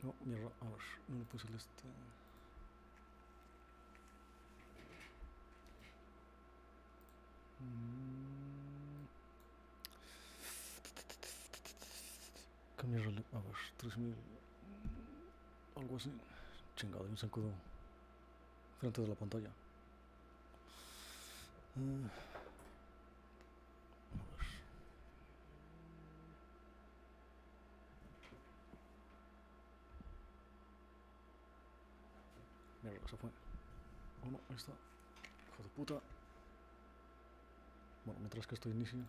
No, mierda, a ver, no le puse el ¿Qué mierda le...? A ver, 3000... algo así. Chingado, hay un zancudo frente de la pantalla. A ver... Mierda, se fue. Oh no, ahí está. Hijo de puta. Bueno, mientras que esto inicie...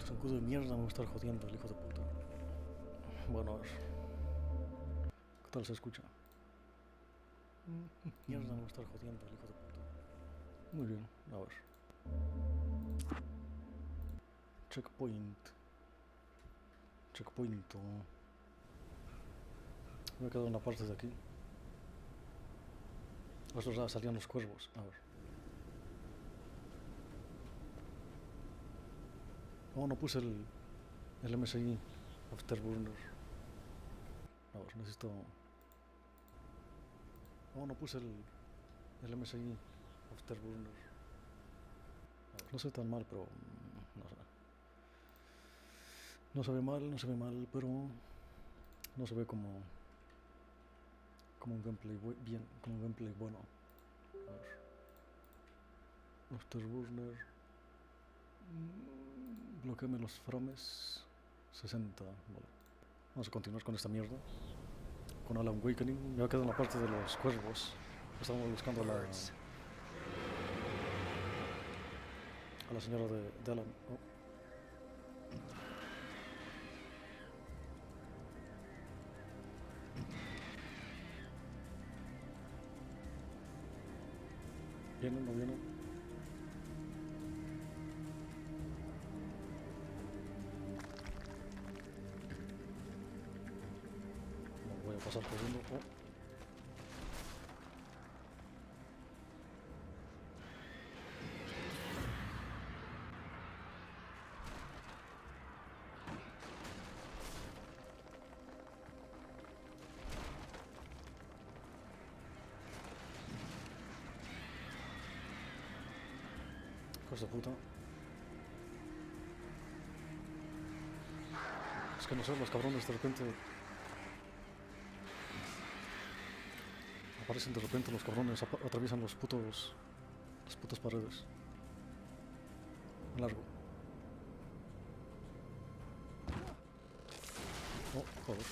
Zancudo de mierda me va a estar jodiendo el hijo de puta. Bueno, a ver. ¿Qué tal se escucha? Mierda me va a estar jodiendo el hijo de puta. Muy bien, a ver. Checkpoint. Checkpoint. Me he quedado en la parte de aquí. Es verdad, salían los cuervos. A ver. Oh, no puse el MSI Afterburner. A ver, necesito... Oh, no puse el MSI Afterburner. A ver, no sé tan mal, pero... no sé. No se ve mal, pero... no se ve como un gameplay bien, como un gameplay bueno. A ver. Afterburner. Bloqueame los frames. 60, vale. Vamos a continuar con esta mierda. Con Alan Awakening. Me ha quedado en la parte de los cuervos. Estamos buscando a la señora de Alan. Oh. ¿Vienen? ¿No vienen? No, voy a pasar corriendo. Oh. Hijos de puta. Es que no sé, los cabrones de repente... aparecen de repente los cabrones, atraviesan las putas paredes. Largo. Oh, joder.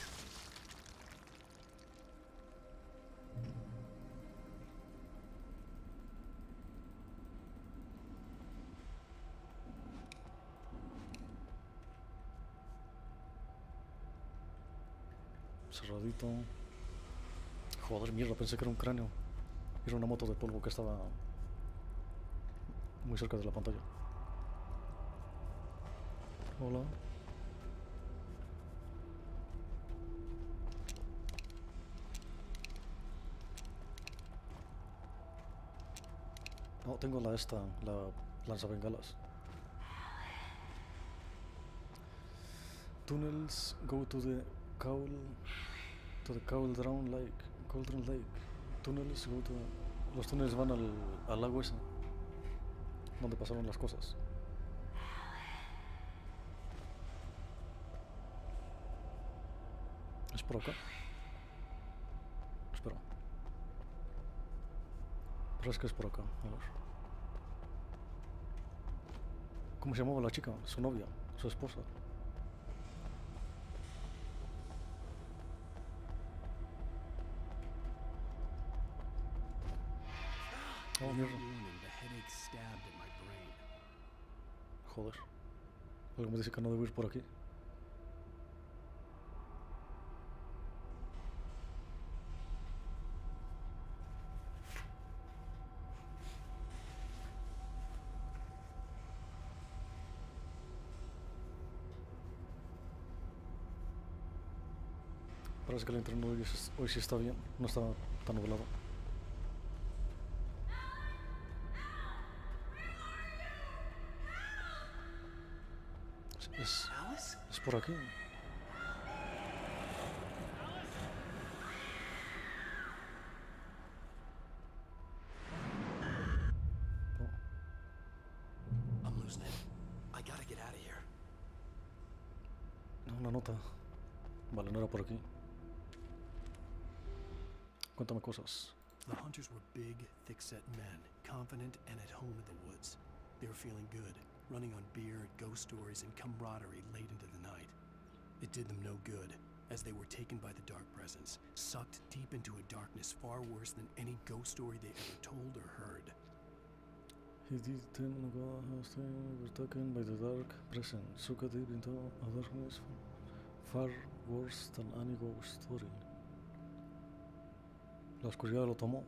Cerradito. Joder, mierda, pensé que era un cráneo. Era una moto de polvo que estaba muy cerca de la pantalla. Hola. No, tengo la lanzabengalas. Tunnels go to the Cauldron Lake. Tunnels go to... los túneles van al lago ese, donde pasaron las cosas. ¿Es por acá? Espera. Pero es que es por acá, a ver. ¿Cómo se llamaba la chica? Su novia, su esposa. Oh, mierda. The headache stabbed at my brain. Joder. Algo me dice que no debo ir por aquí. Parece que el internet hoy sí está bien, no está tan nublado. Es por aquí. Oh, I'm losing it. I gotta get out of here. una nota. Vale, no era por aquí. Cuéntame cosas. The hunters were big, thick-set men, confident and at home in the woods. They were feeling good, running on beer, ghost stories, and camaraderie late into the night. It did them no good, as they were taken by the dark presence, sucked deep into a darkness far worse than any ghost story they ever told or heard. He did then go were taken by the dark presence, sucked deep into a darkness far worse than any ghost story. La oscuridad lo tomó.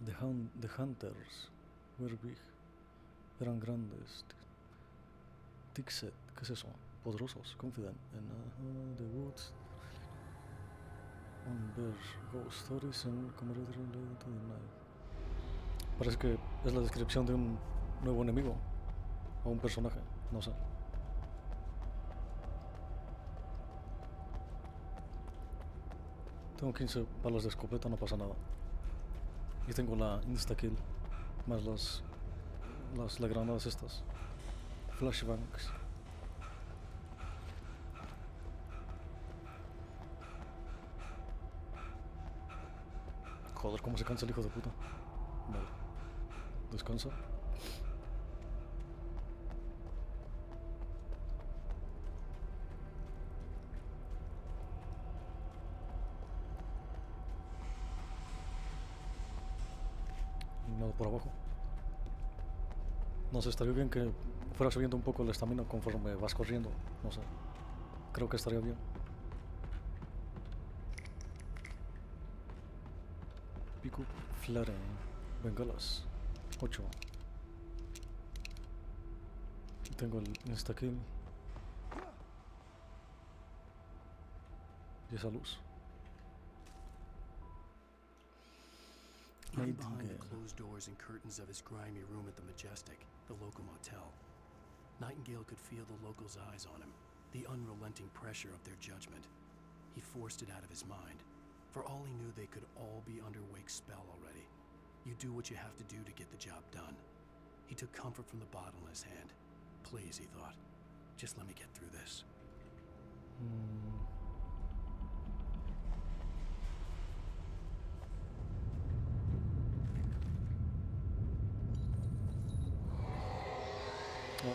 The hunters were big. Eran grandes. Thick-set, ¿qué es eso? Poderosos, confident in the woods. On bear ghost stories and camaraderie led into the night. Parece que es la descripción de un nuevo enemigo o un personaje, no sé. Tengo 15 balas de escopeta, no pasa nada. Y tengo la insta-kill, más las granadas estas. Flashbangs. Joder, cómo se cansa el hijo de puta. Vale. Descansa. Nada por abajo. No sé, estaría bien que fuera subiendo un poco el estamina conforme vas corriendo. No sé. Creo que estaría bien. Pick up flare. Bengalas. 8. Tengo el insta-kill. Y esa luz. Hidden behind the closed doors and curtains of his grimy room at the Majestic, the local motel, Nightingale could feel the locals' eyes on him, the unrelenting pressure of their judgment. He forced it out of his mind. For all he knew, they could all be under Wake's spell already. You do what you have to do to get the job done. He took comfort from the bottle in his hand. Please, he thought, just let me get through this. No.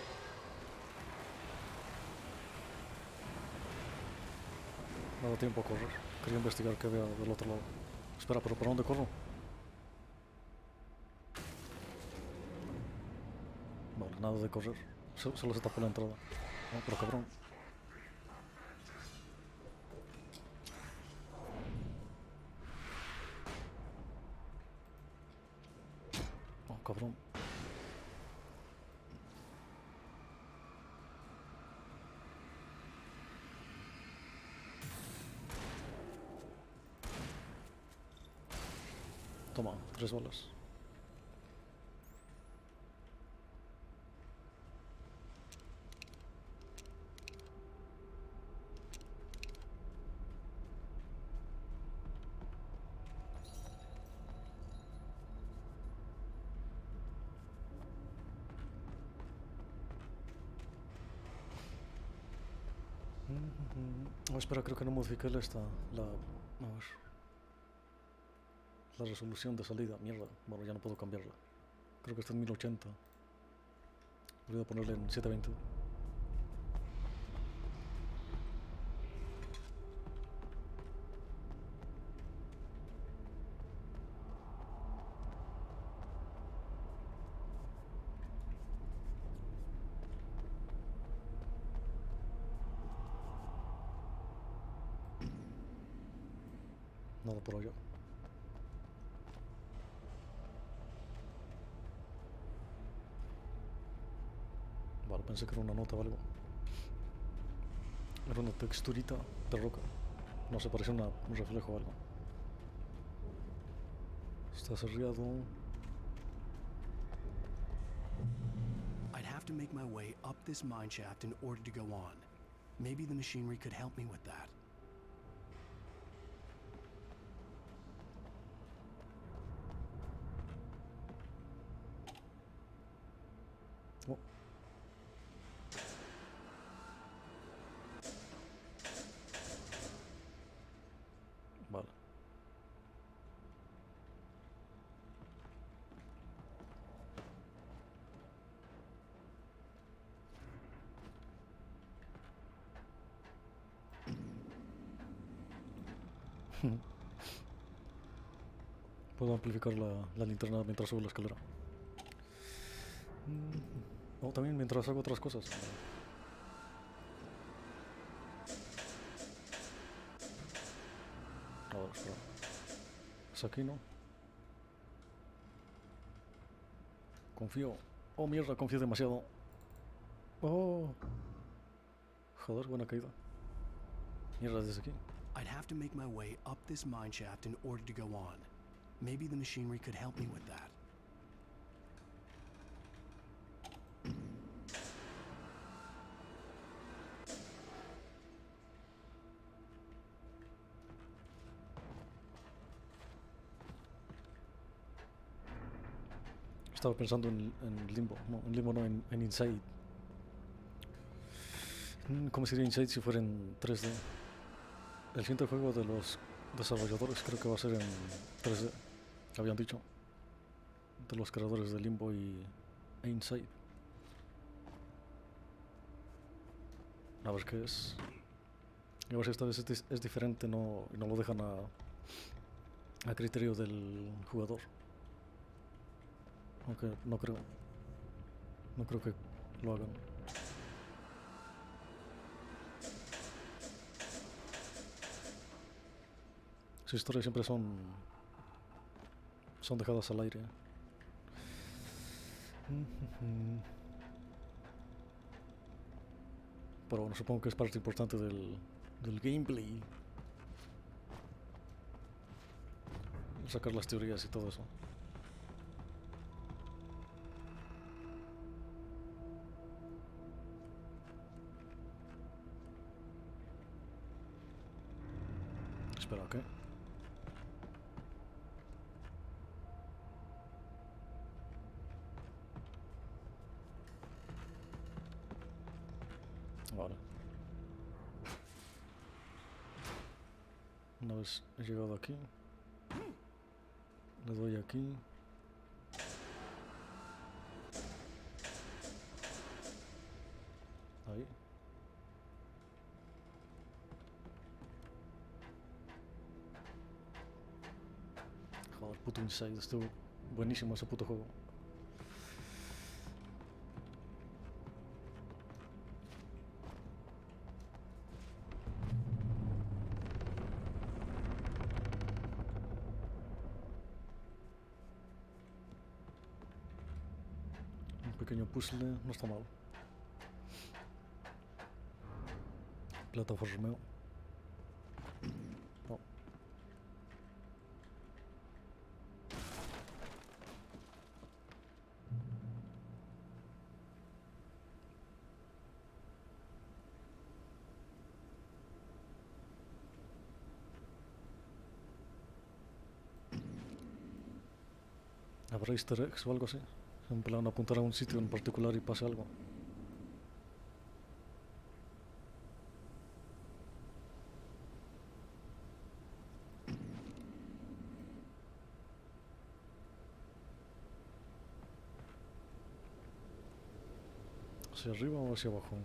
Me ha dado tiempo a correr. Quería investigar qué había del otro lado. Espera, pero ¿por dónde corro? Vale, nada de correr. Solo se tapó la entrada. No, pero cabrón. Oh, cabrón. Toma, 3 balas. Oh, espera, creo que no modifiqué a ver. La resolución de salida, mierda. Bueno, ya no puedo cambiarla. Creo que está en 1080. Voy a ponerle en 720. Nada por allá. Vale, pensé que era una nota o algo. Era una texturita de roca. No sé, parecía un reflejo o algo. Está cerrado. I'd have to make my way up this mine shaft in order to go on. Maybe the machinery could help me with that. Oh. Vale. Puedo amplificar la linterna mientras subo la escalera. O también mientras hago otras cosas. A ver, espera. Es aquí, ¿no? Confío. Oh, mierda, confío demasiado. Oh. Joder, buena caída. Mierda, desde aquí. I'd have to make my way up this mine shaft in order to go on. Maybe the machinery could help me with that. Estaba pensando en Limbo. No, en Limbo no, en Inside. ¿Cómo sería Inside si fuera en 3D? El siguiente juego de los desarrolladores creo que va a ser en 3D. Habían dicho. De los creadores de Limbo e Inside. A ver qué es. Y a ver si esta vez es diferente, no lo dejan a criterio del jugador. Aunque no creo. No creo que lo hagan. Sus historias siempre son dejadas al aire. Pero bueno, supongo que es parte importante del gameplay. Sacar las teorías y todo eso. Espera, ¿qué? Vale. Una vez he llegado aquí, le doy aquí. Ahí. Joder, puto Inside, estuvo buenísimo ese puto juego. Un pequeño puzzle, no está mal. Plataformeo. No. ¿Habrá easter eggs o algo así? En plan, apuntar a un sitio en particular y pase algo. ¿Hacia arriba o hacia abajo?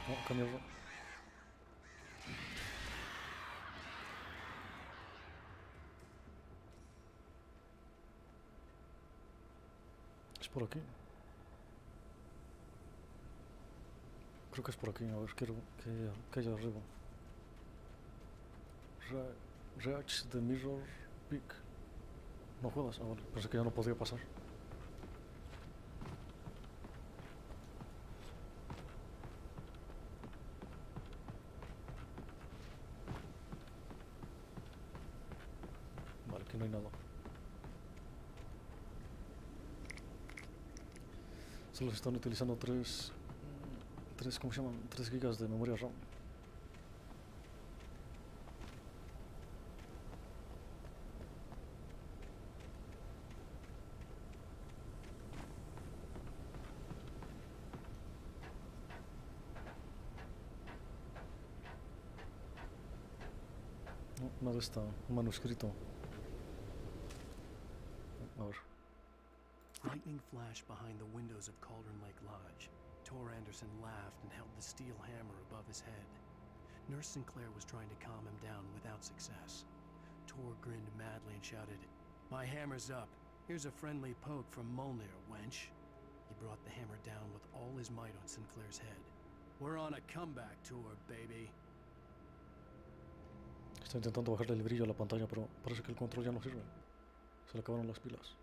No, qué mierda. por aquí. Creo que es por aquí. A ver, quiero que haya arriba. Reach the Mirror Peak. No jodas. Ah, vale. Pensé que ya no podía pasar. Vale, aquí no hay nada. Solo se están utilizando 3, ¿cómo se llaman? 3 gigas de memoria RAM. No, nada está. Un manuscrito. A ver. Lightning flashed behind the windows of Cauldron Lake Lodge. Tor Anderson laughed and held the steel hammer above his head. Nurse Sinclair was trying to calm him down without success. Tor grinned madly and shouted, "My hammer's up. Here's a friendly poke from Molnir, wench." He brought the hammer down with all his might on Sinclair's head. "We're on a comeback tour, baby." Está intentando bajarle el brillo a la pantalla, pero parece que el control ya no sirve. Se le acabaron las pilas.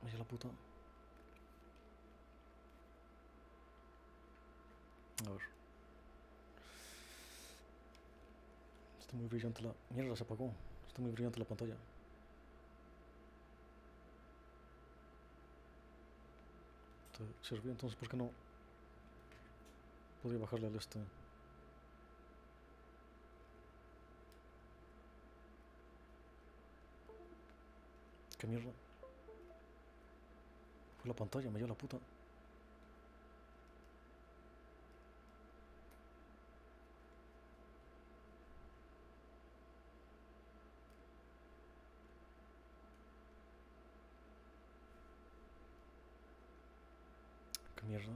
Vaya la puta. A ver. Está muy brillante la... Mierda, se apagó. Está muy brillante la pantalla. ¿Te sirvió? Entonces, ¿por qué no podía bajarle al este? ¿Qué mierda? Fue la pantalla, me lleva la puta. ¿Qué mierda?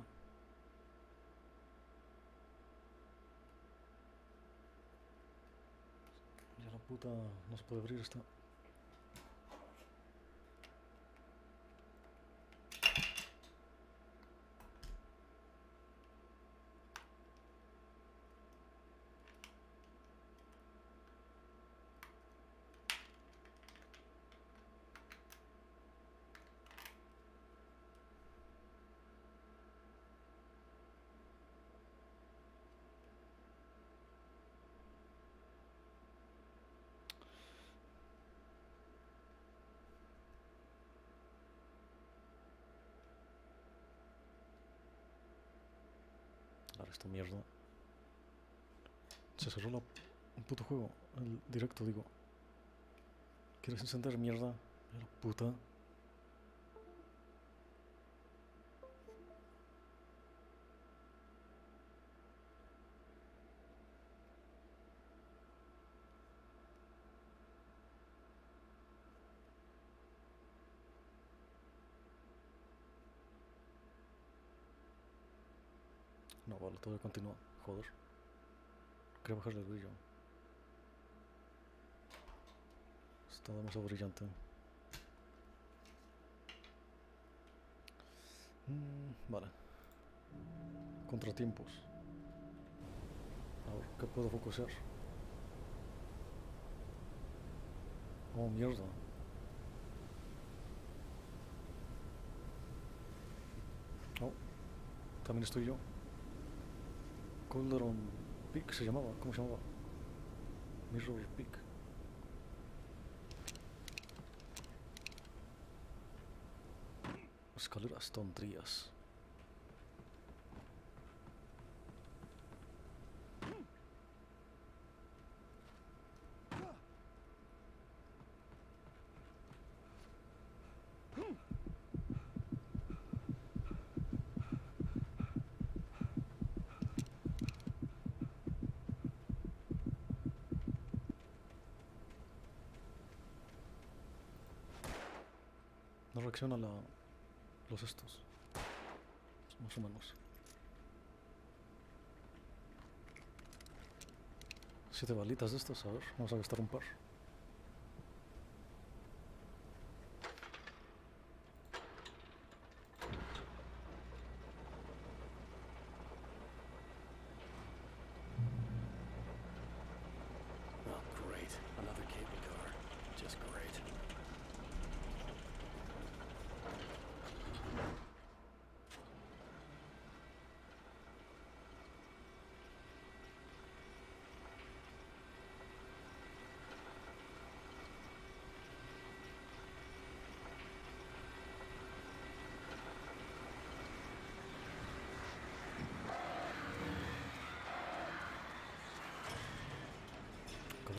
Ya la puta, no se puede abrir esta. Ahora esta mierda. Se cerró un puto juego. El directo, digo. ¿Quieres encender mierda? Ya la puta. No, vale, todavía continúa. Joder. Quería bajarle el brillo. Está demasiado brillante. Vale. Contratiempos. A ver, ¿qué puedo focusear? Oh, mierda. Oh, también estoy yo. Cauldron Peak se llamaba. ¿Cómo se llamaba? Mirror Peak. Escaleras tonterías. No reacciona los estos. Más o menos. 7 balitas de estas, a ver, vamos a gastar un par.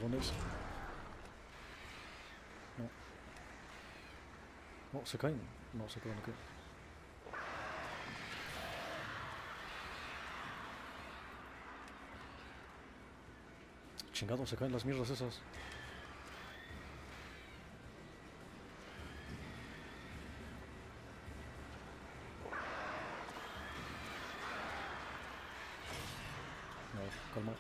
ladrones. No. No, se caen. No, se quedan aquí. Chingado, se caen las mierdas esas. No, calma.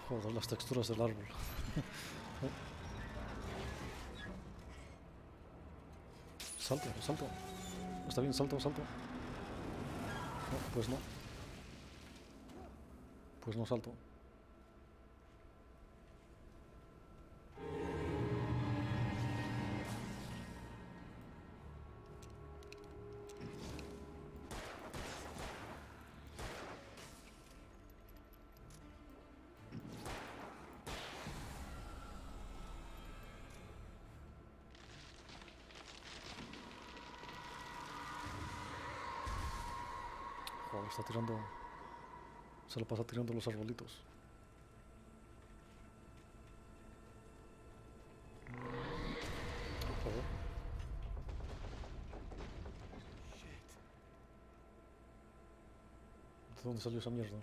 Joder, las texturas del árbol. Salto, salto. Está bien, salto, salto. No, pues no. Pues no salto. Joder, está tirando. Se lo pasa tirando los arbolitos. Joder. ¿De dónde salió esa mierda?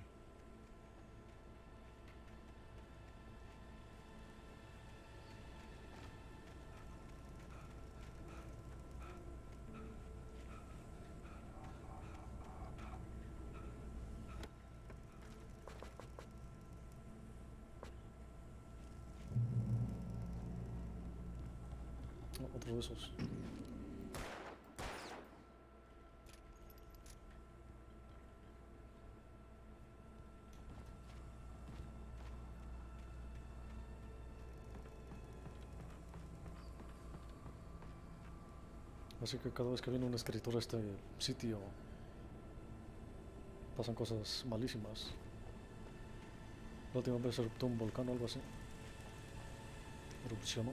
No, otro de esos. Así que cada vez que viene un escritor a este sitio pasan cosas malísimas. La última vez eruptó un volcán o algo así. Erupcionó.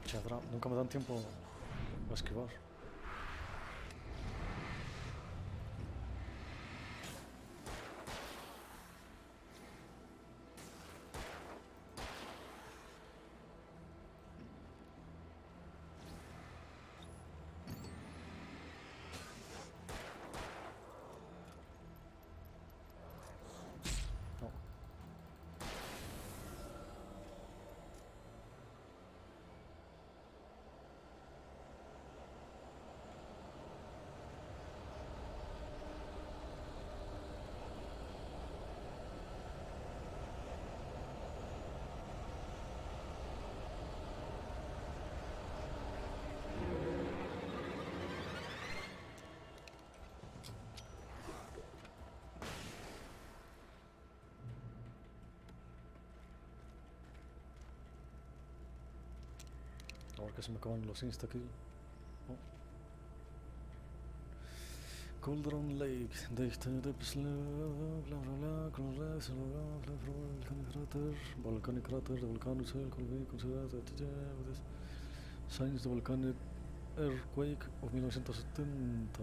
Chadra, nunca me dan tiempo a esquivar. No. Ahora que se me acaban los insta-kill. No. Cauldron Lake, dichte de beslöv, bla bla bla, kolonreis, volcanic crater, de volcán Utsel, Colby, considerado signs de volcanic earthquake of 1970.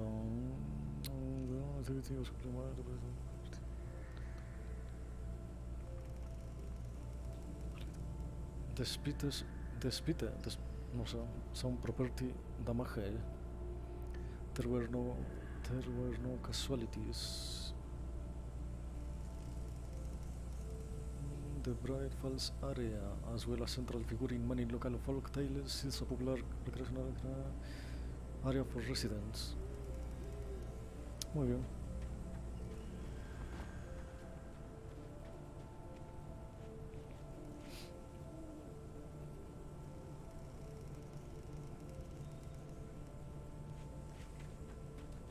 Despite, no sé, some property damage. There were no casualties. The Bright Falls area, as well as central figure in many local folk tales, is a popular recreational area for residents. Muy bien.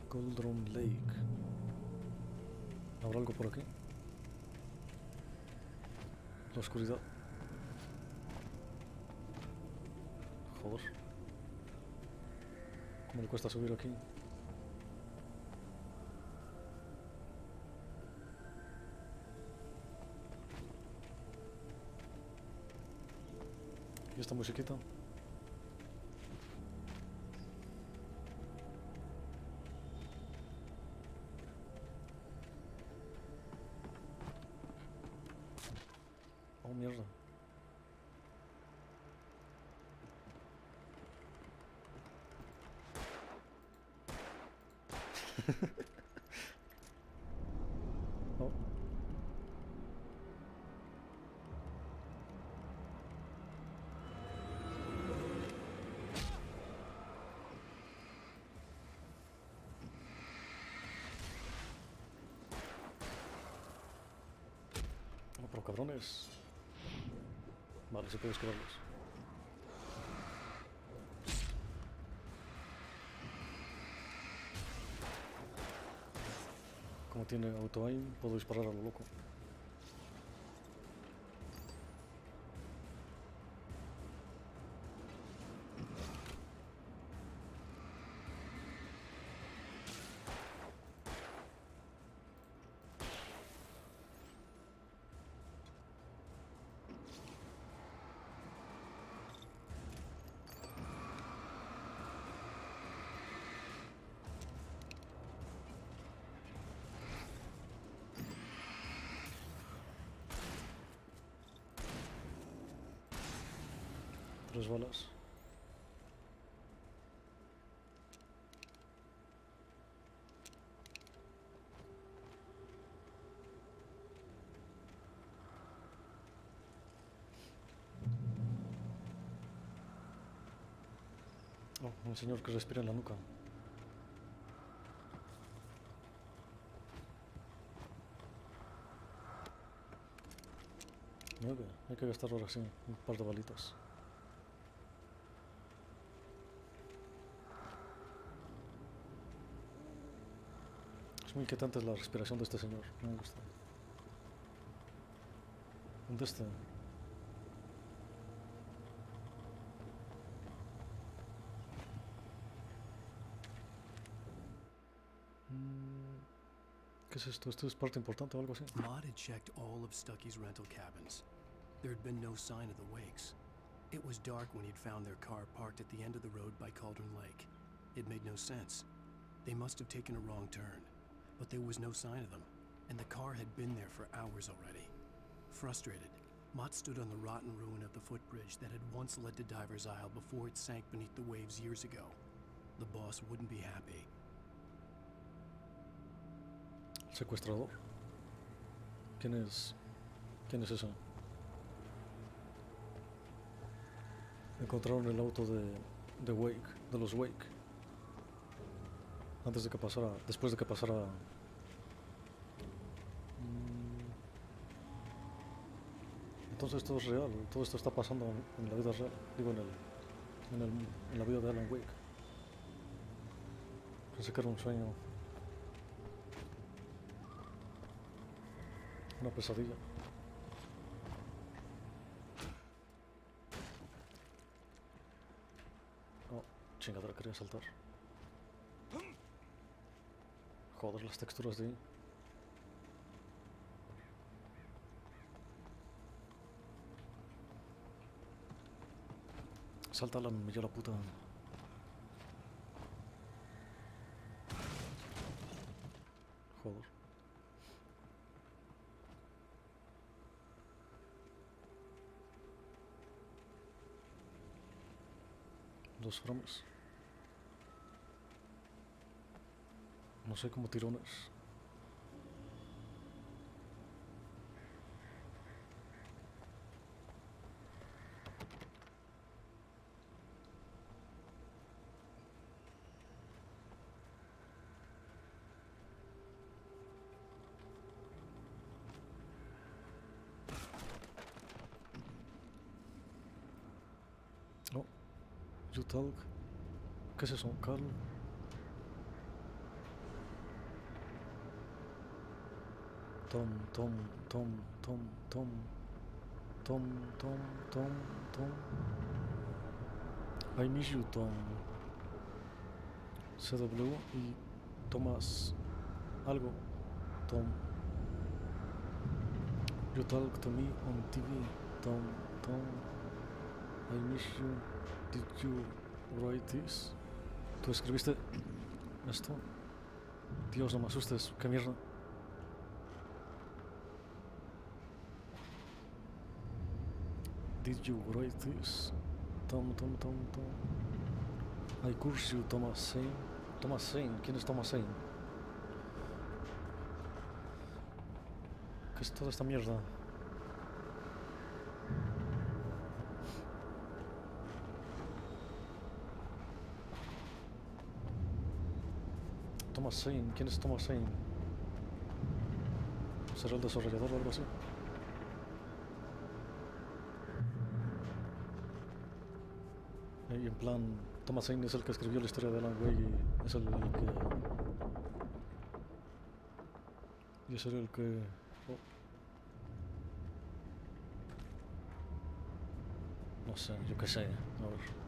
Cauldron Lake. ¿Habrá algo por aquí? La oscuridad. Joder. ¿Cómo le cuesta subir aquí? ¿Y esta musiquita? Oh, mierda. Oh. Oh, pero cabrones. Vale, se puede esquivarlos. Como tiene auto-aim, puedo disparar a lo loco. Tres balas. Oh, un señor que respira en la nuca. Nueve. Hay que gastar ahora sí un par de balitas. Es muy inquietante la respiración de este señor. No me gusta. ¿Dónde está? ¿Qué es esto? ¿Esto es parte importante o algo así? Maud had checked all of Stucky's rental cabins. There had been no sign of the wakes. It was dark when he'd found their car parked at the end of the road by Cauldron Lake. It made no sense. They must have taken a wrong turn, but there was no sign of them, and the car had been there for hours already. Frustrated, Mott stood on the rotten ruin of the footbridge that had once led to Diver's Isle before it sank beneath the waves years ago. The boss wouldn't be happy. Secuestrador. ¿Quién es? ¿Quién es eso? Encontraron el auto de Wake, de los Wake. Antes de que pasara, después de que pasara. Entonces todo es real, todo esto está pasando en la vida real, digo en la vida de Alan Wake. Pensé que era un sueño, una pesadilla. Oh, chingadera, quería saltar. Joder, las texturas de ahí. Salta Alan, me lleva la puta. Joder. Dos frames. No sé, como tirones. Oh, you talk. ¿Qué es eso, Carl? Tom, Tom, Tom, Tom, Tom, Tom, Tom, Tom, Tom. I miss you, Tom. CW y Thomas algo. Tom. You talk to me on TV. Tom, Tom. I miss you. Did you write this? ¿Tú escribiste esto? Dios, no me asustes. ¿Qué mierda? Did you write this? Tom, Tom, Tom, Tom. I curse you, Thomas Zane. Thomas Zane. ¿Quién es Thomas Zane? ¿Qué es toda esta mierda? Thomas Zane. ¿Quién es Thomas Zane? ¿Será el desarrollador o algo así? Y en plan, Thomas Zane es el que escribió la historia de Alan Wake y es el que... Y es el que... Oh. No sé, yo qué sé. A ver.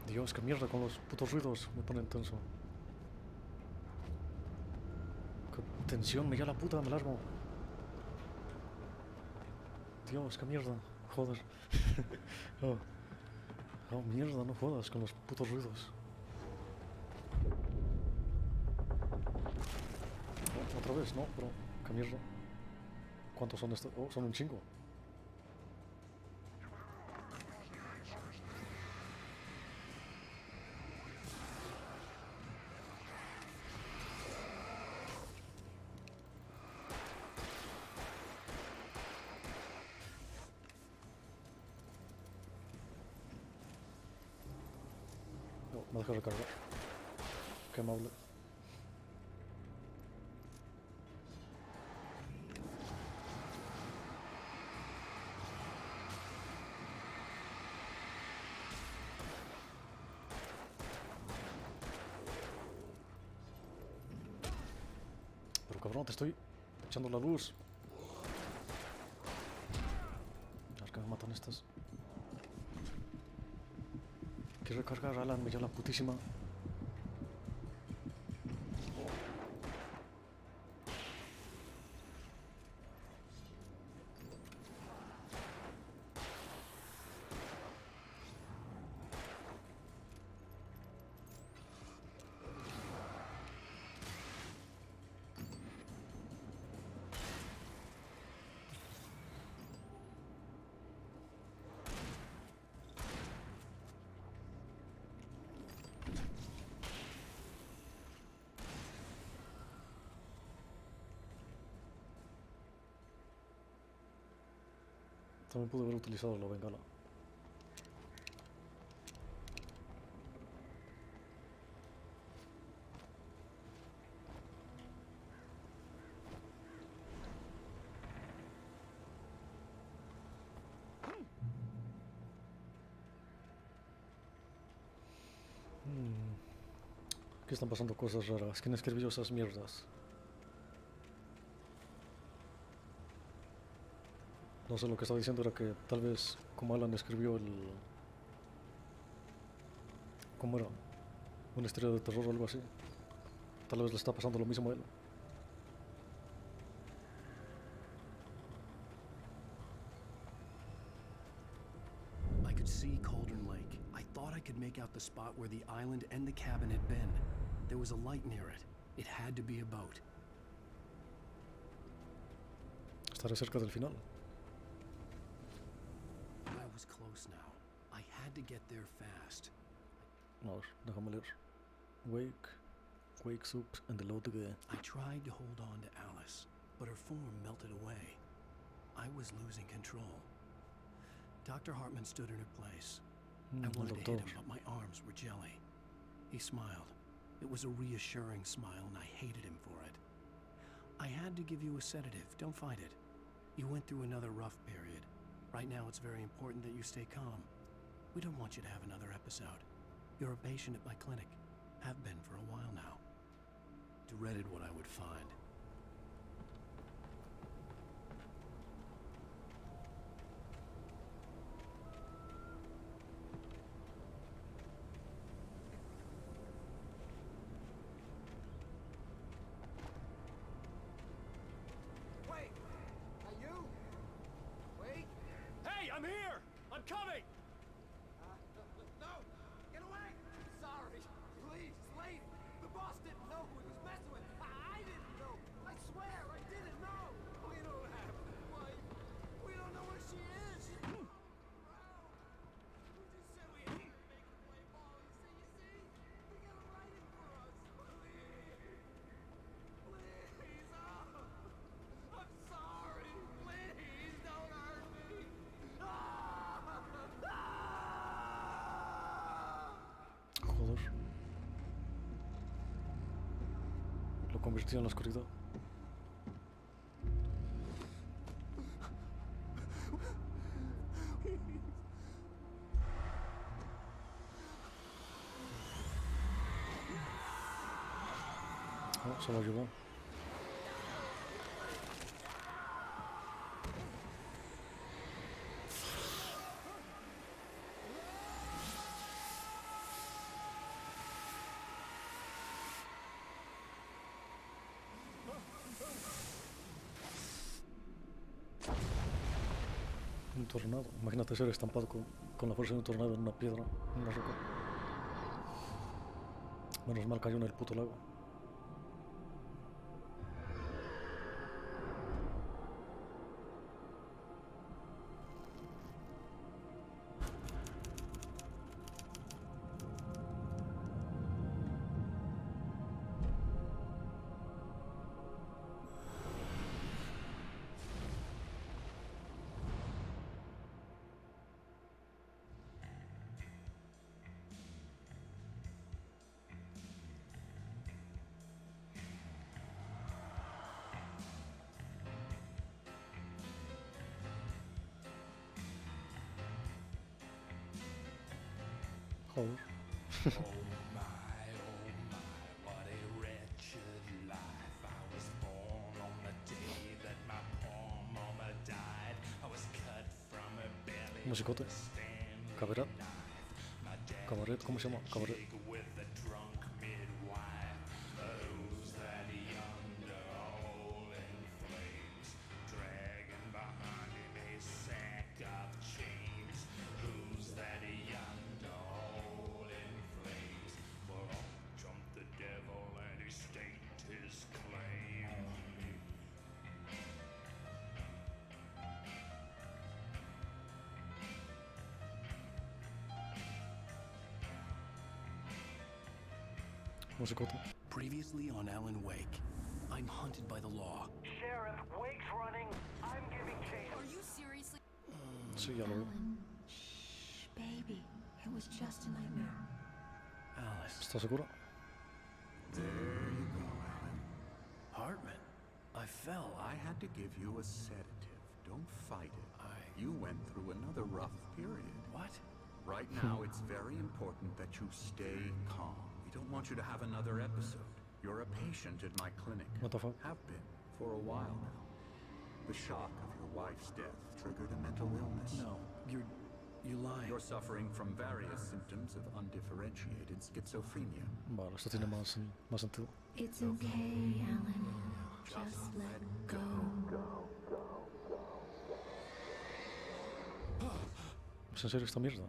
Dios, qué mierda con los putos ruidos. Me ponen tenso. Qué tensión, me lleva la puta, me largo. Dios, qué mierda. Joder. Oh. Oh, mierda, no jodas con los putos ruidos. Oh, otra vez, no, bro. Qué mierda. ¿Cuántos son estos? Oh, son un chingo. No, me deja recargar. Qué amable. Pero cabrón, te estoy echando la luz. A ver que me matan estas. Quiero recargar, Alan, me lleva la putísima. También pude haber utilizado la bengala. Aquí están pasando cosas raras. ¿Quién escribió esas mierdas? No sé, lo que estaba diciendo era que tal vez como Alan escribió el... ¿Cómo era? Una historia de terror o algo así. Tal vez le está pasando lo mismo a él. I could see Cauldron Lake. I thought I could make out the spot where the island and the cabin had been. There was a light near it. It had to be a boat. Estaré cerca del final. I was close now. I had to get there fast. A ver, déjame leer. Wake, wakes up and the load again. I tried to hold on to Alice, but her form melted away. I was losing control. Dr. Hartman stood in her place. I wanted to hit him, but my arms were jelly. He smiled. It was a reassuring smile, and I hated him for it. I had to give you a sedative. Don't fight it. You went through another rough period. Right now, it's very important that you stay calm. We don't want you to have another episode. You're a patient at my clinic. Have been for a while now. Dreaded what I would find. Wait! Are you? Wait! Hey, I'm here! I'm coming! No! Get away! Sorry! Please, lady! The boss didn't know who he was messing with! I didn't know! I swear, I didn't know! We don't have a wife! We don't know where she is! We just said we had to make her play ball, you see? They got a writing for us! Please! Please! Oh! I'm sorry! Please, don't hurt me! Joder. Lo convirtió en la oscuridad. Oh, se lo llevó. Un tornado. Imagínate ser estampado con la fuerza de un tornado en una piedra, en una roca. Menos mal cayó en el puto lago. Joder. Oh my, what a wretched life. I was born on the day that my poor mama died. I was cut from her belly Musicote. with a Stanley Cabaret. knife. My dad Cabaret, ¿cómo se llama? Cabaret. jig with a drunk midwife. Who's that yonder hole in flames, dragging behind him a sack of chains? Who's that yonder hole in flames? Well, up jumped the devil and he staked his claim. Musicote. Previously on Alan Wake, I'm hunted by the law. Sheriff, Wake's running. I'm giving chase. Are you seriously? Sí, ya lo veo. Alan, shh, baby. It was just a nightmare. Alice. ¿Estás seguro? There you go, Alan. Hartman. I fell. I had to give you a sedative. Don't fight it. I- You went through another rough period. What? Right now, it's very important that you stay calm. We don't want you to have another episode. You're a patient at my clinic. What the fuck? Have been for a while now. The shock of your wife's death triggered a mental illness. No, you lying. You're suffering from various symptoms of undifferentiated schizophrenia. Vale, esto tiene más sentido. It's okay, Alan. Just let go. ¿Es en serio esta mierda?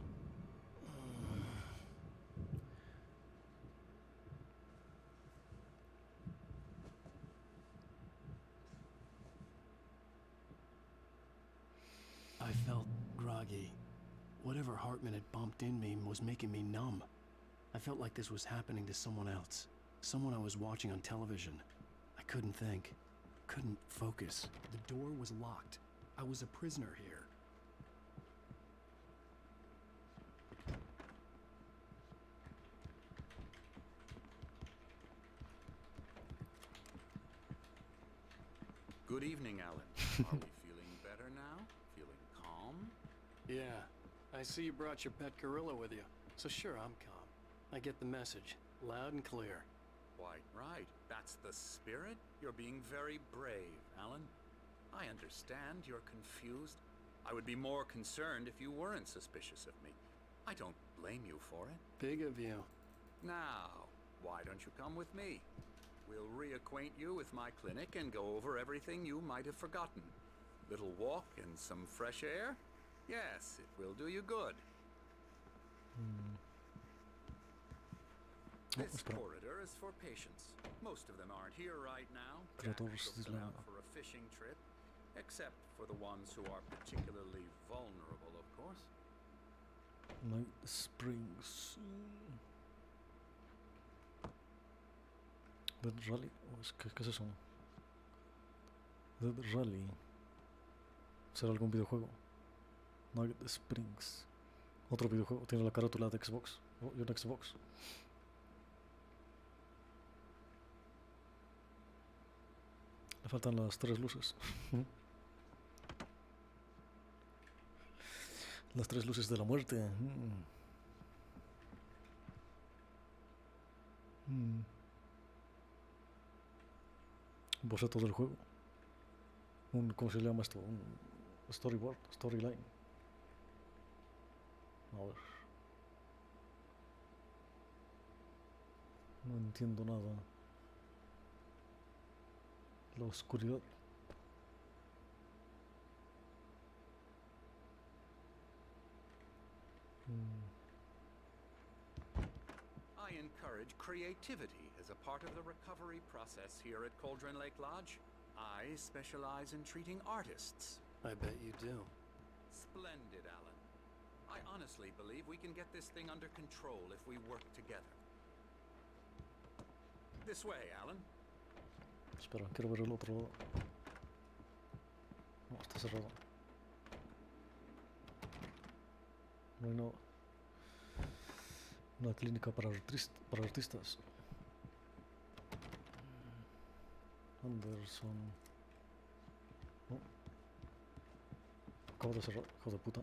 I felt groggy. Whatever Hartman had bumped in me was making me numb. I felt like this was happening to someone else. Someone I was watching on television. I couldn't think. Couldn't focus. The door was locked. I was a prisoner here. Good evening, Alan. Are we feeling Yeah, I see you brought your pet gorilla with you. So sure, I'm calm. I get the message, loud and clear. Quite right. That's the spirit. You're being very brave, Alan. I understand you're confused. I would be more concerned if you weren't suspicious of me. I don't blame you for it. Big of you. Now, why don't you come with me? We'll reacquaint you with my clinic and go over everything you might have forgotten. Little walk and some fresh air? Yes, it will do you good. This espera. corridor is for patients. Most of them aren't here right now. Creo Jack todos took them la- out for a fishing trip, except for the ones who are particularly vulnerable, of course. Night Springs. Dead Rally. ¿Qué es eso? Dead Rally. ¿Será algún videojuego? Night Springs. Otro videojuego. Tiene la carátula de Xbox. Oh, y un Xbox. Le faltan las 3 luces. Las 3 luces de la muerte. Un boceto del juego. ¿Cómo se llama esto? Un storyboard, storyline. A ver. No entiendo nada. La oscuridad. I encourage creativity as a part of the recovery process here at Cauldron Lake Lodge. I specialize in treating artists. I bet you do. Splendid, Alan. I honestly believe we can get this thing under control if we work together. This way, Alan. Espera, quiero ver el otro lado. No, está cerrado. No hay nada. Una clínica para artistas. Anderson. No. Acabo de cerrar, hijo de puta.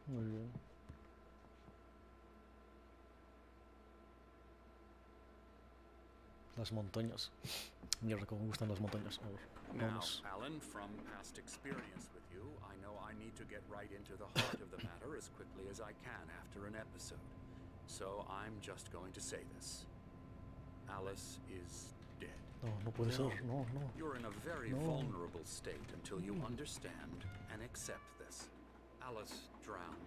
Muy bien. Las montañas. Mierda, cómo me gustan las montañas. A ver, Now, vamos. Alan, from past experience with you, I know I need to get right into the heart of the matter as quickly as I can after an episode. So I'm just going to say this. Alice is dead. No, no puede ser. No, no. You're in a very No. vulnerable state until you understand and accept this. Alice drowned.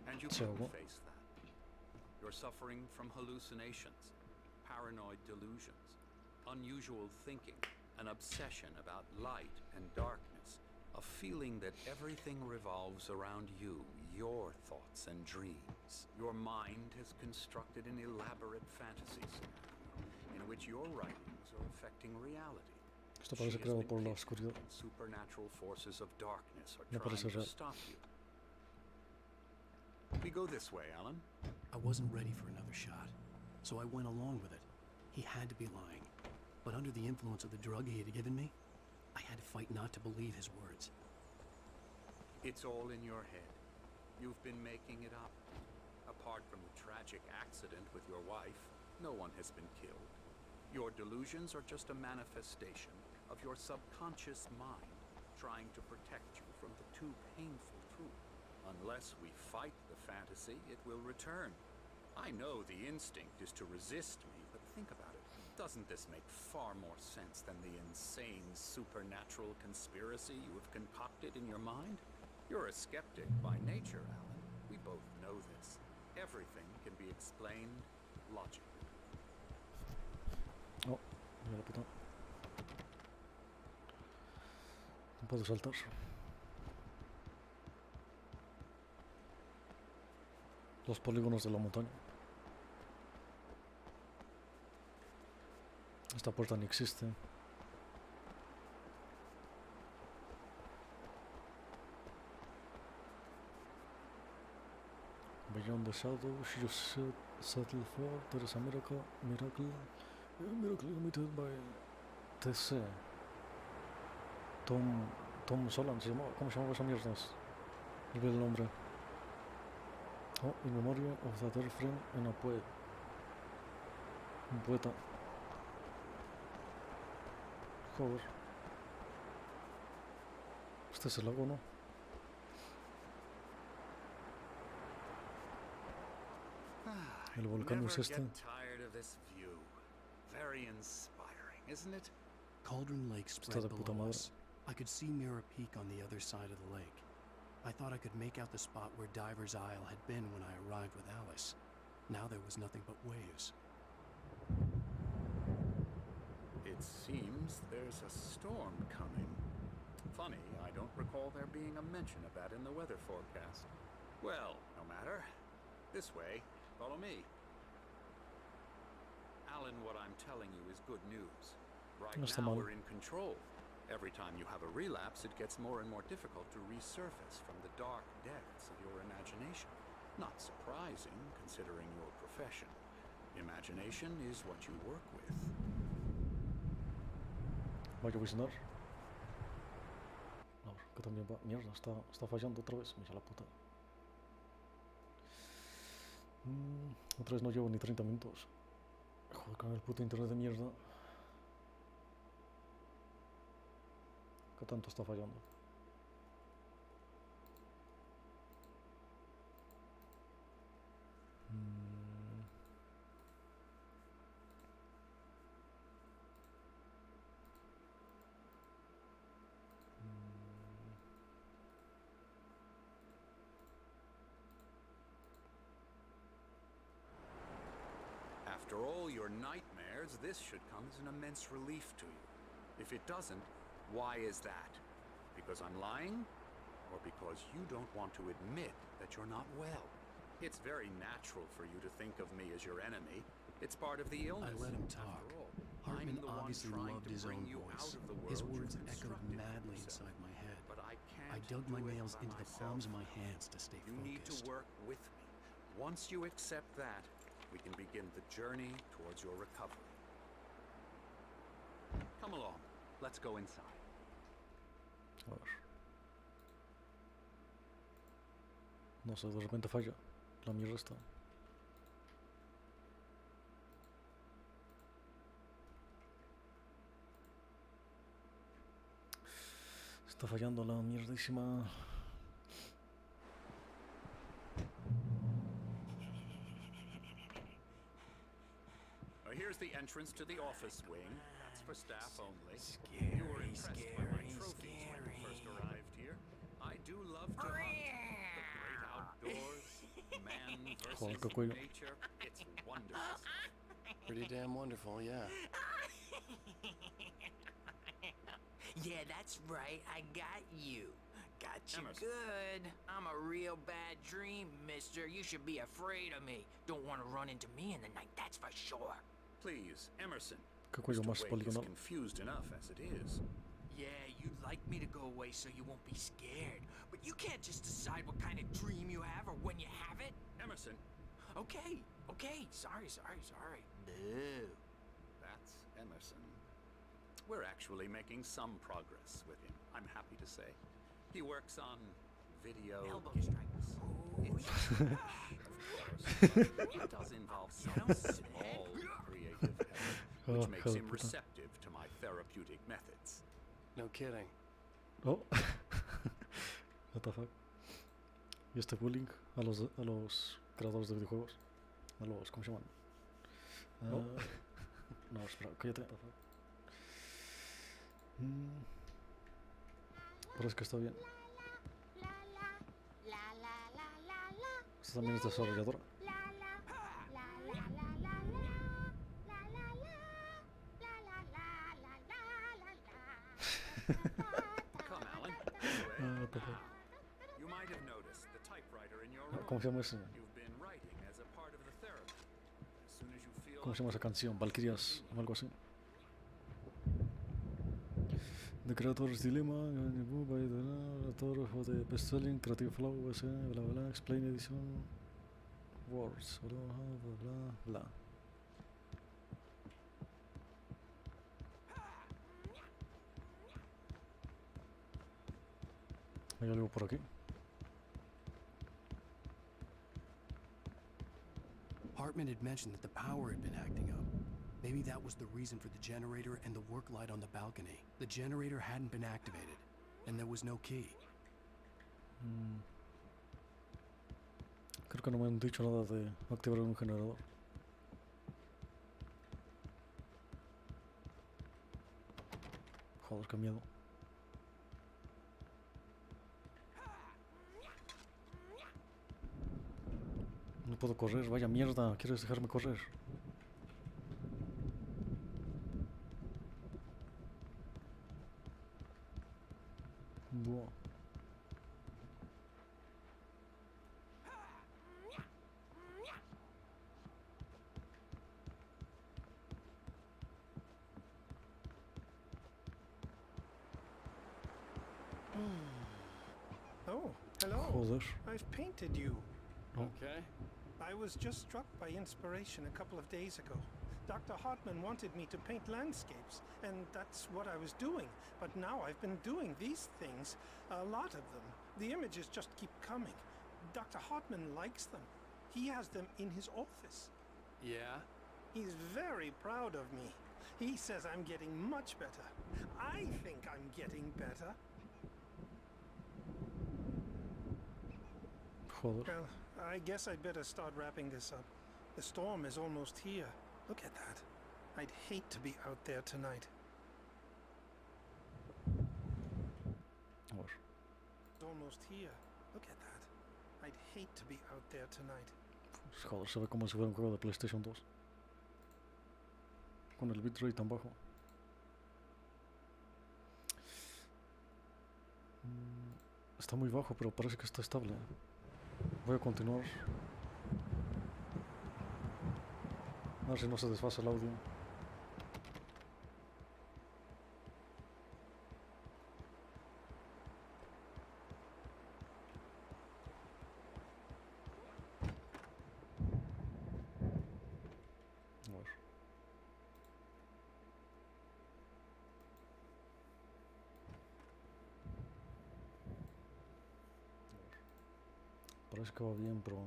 And you So couldn't what? face that. You're suffering from hallucinations, paranoid delusions, unusual thinking, an obsession about light and darkness, a feeling that everything revolves around you, your thoughts and dreams. Your mind has constructed an elaborate fantasy scenario in which your writings are affecting reality. Esto She parece has creado been por la killed, oscuridad. and supernatural forces of darkness are No trying parece to real. stop you. We go this way, Alan. I wasn't ready for another shot, so I went along with it. He had to be lying. But under the influence of the drug he had given me, I had to fight not to believe his words. It's all in your head. You've been making it up. Apart from the tragic accident with your wife, no one has been killed. Your delusions are just a manifestation of your subconscious mind trying to protect you from the too painful truth. Unless we fight the fantasy, it will return. I know the instinct is to resist me, but think about it. Doesn't this make far more sense than the insane supernatural conspiracy you have concocted in your mind? You're a skeptic by nature, Alan. We both know this. Everything can be explained logically. Oh, mira la puta. No puedo saltar. Los polígonos de la montaña. Esta puerta ni existe. Beyond the shadows, you said Settle for, there is a miracle, limited by TC. Tom Solan se llamaba, ¿cómo se llamaba esa mierda? Olvidé el nombre. Oh, in memory of that dear friend en a poet. Un poeta. Joder. Este es el lago, ¿no? El volcán es este. Get tired of this view. Very inspiring, isn't it? Cauldron Lake Está spread de puta below madre. us. I could see Mirror Peak on the other side of the lake. I thought I could make out the spot where Diver's Isle had been when I arrived with Alice. Now there was nothing but waves. It seems there's a storm coming. Funny, I don't recall there being a mention of that in the weather forecast. Well, no matter. This way. Follow me. Alan, what I'm telling you is good news. Right No está now mal. we're in control. Every time you have a relapse, it gets more and more difficult to resurface from the dark depths of your imagination. Not surprising, considering your profession. Imagination is what you work with. Va a lloviznar. A ver, que también va. Mierda, está fallando otra vez. Mira la puta. Otra vez no llevo ni 30 minutos. Joder, con el puto internet de mierda. ¿Qué tanto está fallando? After all your nightmares, this should come as an immense relief to you. If it doesn't, why is that? Because I'm lying? Or because you don't want to admit that you're not well? It's very natural for you to think of me as your enemy. It's part of the illness. I let him talk. After all, Hartman I'm the one obviously trying loved to his bring own you voice. out of the world His you've words echoed constructed for madly yourself. inside my head. But I can't I dug my do it nails by into the myself. palms of my hands to stay You need to focused. work with me. Once you accept that, we can begin the journey towards your recovery. Come along. Let's go inside. A ver. No sé, de repente falla. La mierda está. Está fallando la mierdísima. Here's the entrance to the office wing. That's for staff only. You were impressed by my trophies when you first arrived here. I do love to hunt. The great outdoors, man Joder, qué versus cuello. nature. It's wonderful. Pretty damn wonderful, yeah. Yeah, that's right. I got you. Got you Emerson. good. I'm a real bad dream, mister. You should be afraid of me. Don't want to run into me in the night, that's for sure. Please, Emerson. Qué cuello Mr. más Wake is poligonal. confused enough as it is. Yeah, you'd like me to go away so you won't be scared. But you can't just decide what kind of dream you have or when you have it. Emerson, Okay. Sorry. No. that's Emerson. We're actually making some progress with him, I'm happy to say. He works on video Elbow games. strike. It's of course, but it does involve some small creative help, which makes him receptive to my therapeutic methods. No kidding. Oh. What the fuck. Y este bullying a los creadores de videojuegos. A los, ¿cómo se llaman? No, espera, cállate. What the fuck. Parece que está bien. Esta también es desarrolladora. Come, Alan. What the fuck. You might have noticed the typewriter in your room. ¿Cómo se llama ese? You've been writing as a part of the therapy. As soon as you feel ¿Cómo se llama esa canción? Valkyrias o algo así. The Creator's Dilemma, book by the author of the best-selling Creative Flow, bla bla bla, explain edition. Words, bla bla bla. Hay algo por aquí. Hartman had mentioned that the power had been acting up. Maybe that was the reason for the generator and the work light on the balcony. The generator hadn't been activated, and there was no key. Creo que no me han dicho nada de activar un generador. Joder, qué miedo. No puedo correr, vaya mierda, ¿quieres dejarme correr? Buah. Oh, hello. Joder. I've painted you. Okay. I was just struck by inspiration a couple of days ago. Dr. Hartman wanted me to paint landscapes, and that's what I was doing. But now I've been doing these things, a lot of them. The images just keep coming. Dr. Hartman likes them. He has them in his office. Yeah? He's very proud of me. He says I'm getting much better. I think I'm getting better. Joder. Well, I guess I'd better start wrapping this up. The storm is almost here. Look at that. I'd hate to be out there tonight. A ver. It's almost here. Look at that. I'd hate to be out there tonight. Joder, se ve como si fuera un juego de PlayStation 2. Con el bitrate tan bajo. Está muy bajo, pero parece que está estable. Voy a continuar. A ver si no se desfasa el audio. A ver. Parece que va bien, pero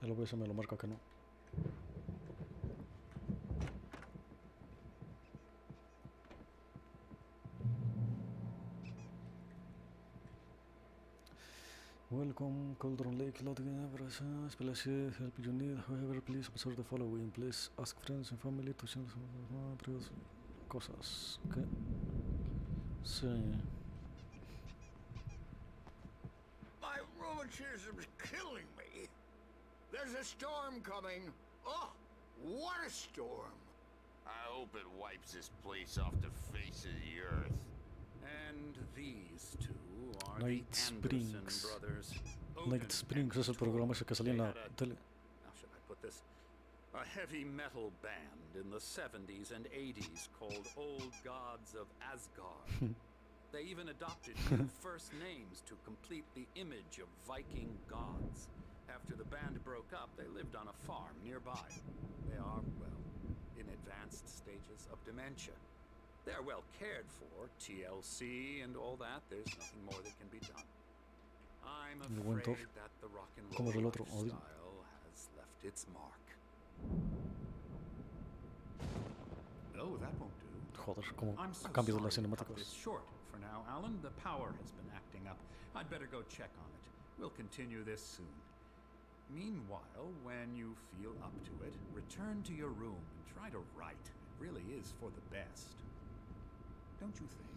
el OBS me lo marca que no. Welcome, Cauldron Lake, loading average, spell help you need, however, please observe the following, please ask friends and family to share some cosas, ¿qué? Sí. My rheumatism's killing me. There's a storm coming. Oh, what a storm. I hope it wipes this place off the face of the earth. And these two are Night the Anderson Springs. brothers. Night Odin Springs and es el programa ese que salía en la Thor. They had tele. how should I put this? A heavy metal band in the 70s and 80s called Old Gods of Asgard. They even adopted new first names to complete the image of Viking gods. After the band broke up, they lived on a farm nearby. They are, well, in advanced stages of dementia. They're well cared for, TLC and all that. There's nothing more that can be done. I'm El buen Thor. afraid that the rock and ¿Cómo es el roll otro? Odin. lifestyle has left its mark. Oh, that won't do. Joder, como I'm so ha cambiado sorry las to cut cinemáticas. this short for now, Alan. The power has been acting up. I'd better go check on it. We'll continue this soon. Meanwhile, when you feel up to it, return to your room and try to write. It really is for the best. Don't you think?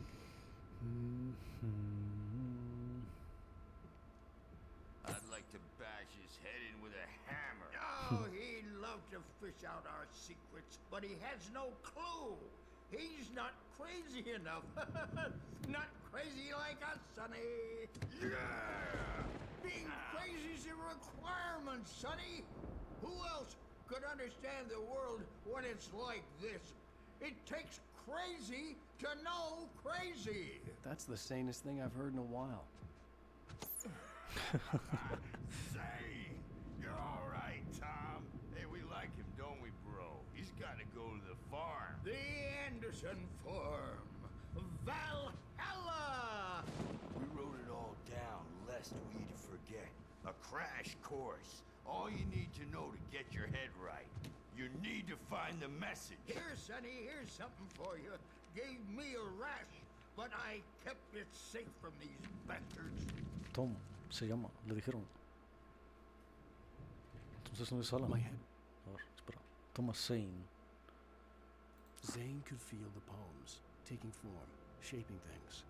I'd like to bash his head in with a hammer. Oh, he'd love to fish out our secrets, but he has no clue. He's not crazy enough. Not crazy like us, Sonny. Yeah! Being crazy's a requirement, Sonny. Who else could understand the world when it's like this? It takes crazy to know crazy. That's the sanest thing I've heard in a while. Say, you The Anderson Form. Valhalla! We wrote it all down, lest we'd forget. A crash course. All you need to know to get your head right. You need to find the message. Here, Sonny, here's something for you. Gave me a rash, but I kept it safe from these bastards. Tom se llama, le dijeron. Entonces no es Alan. My head. A ver, espera. Thomas Zane. Zane could feel the poems, taking form, shaping things.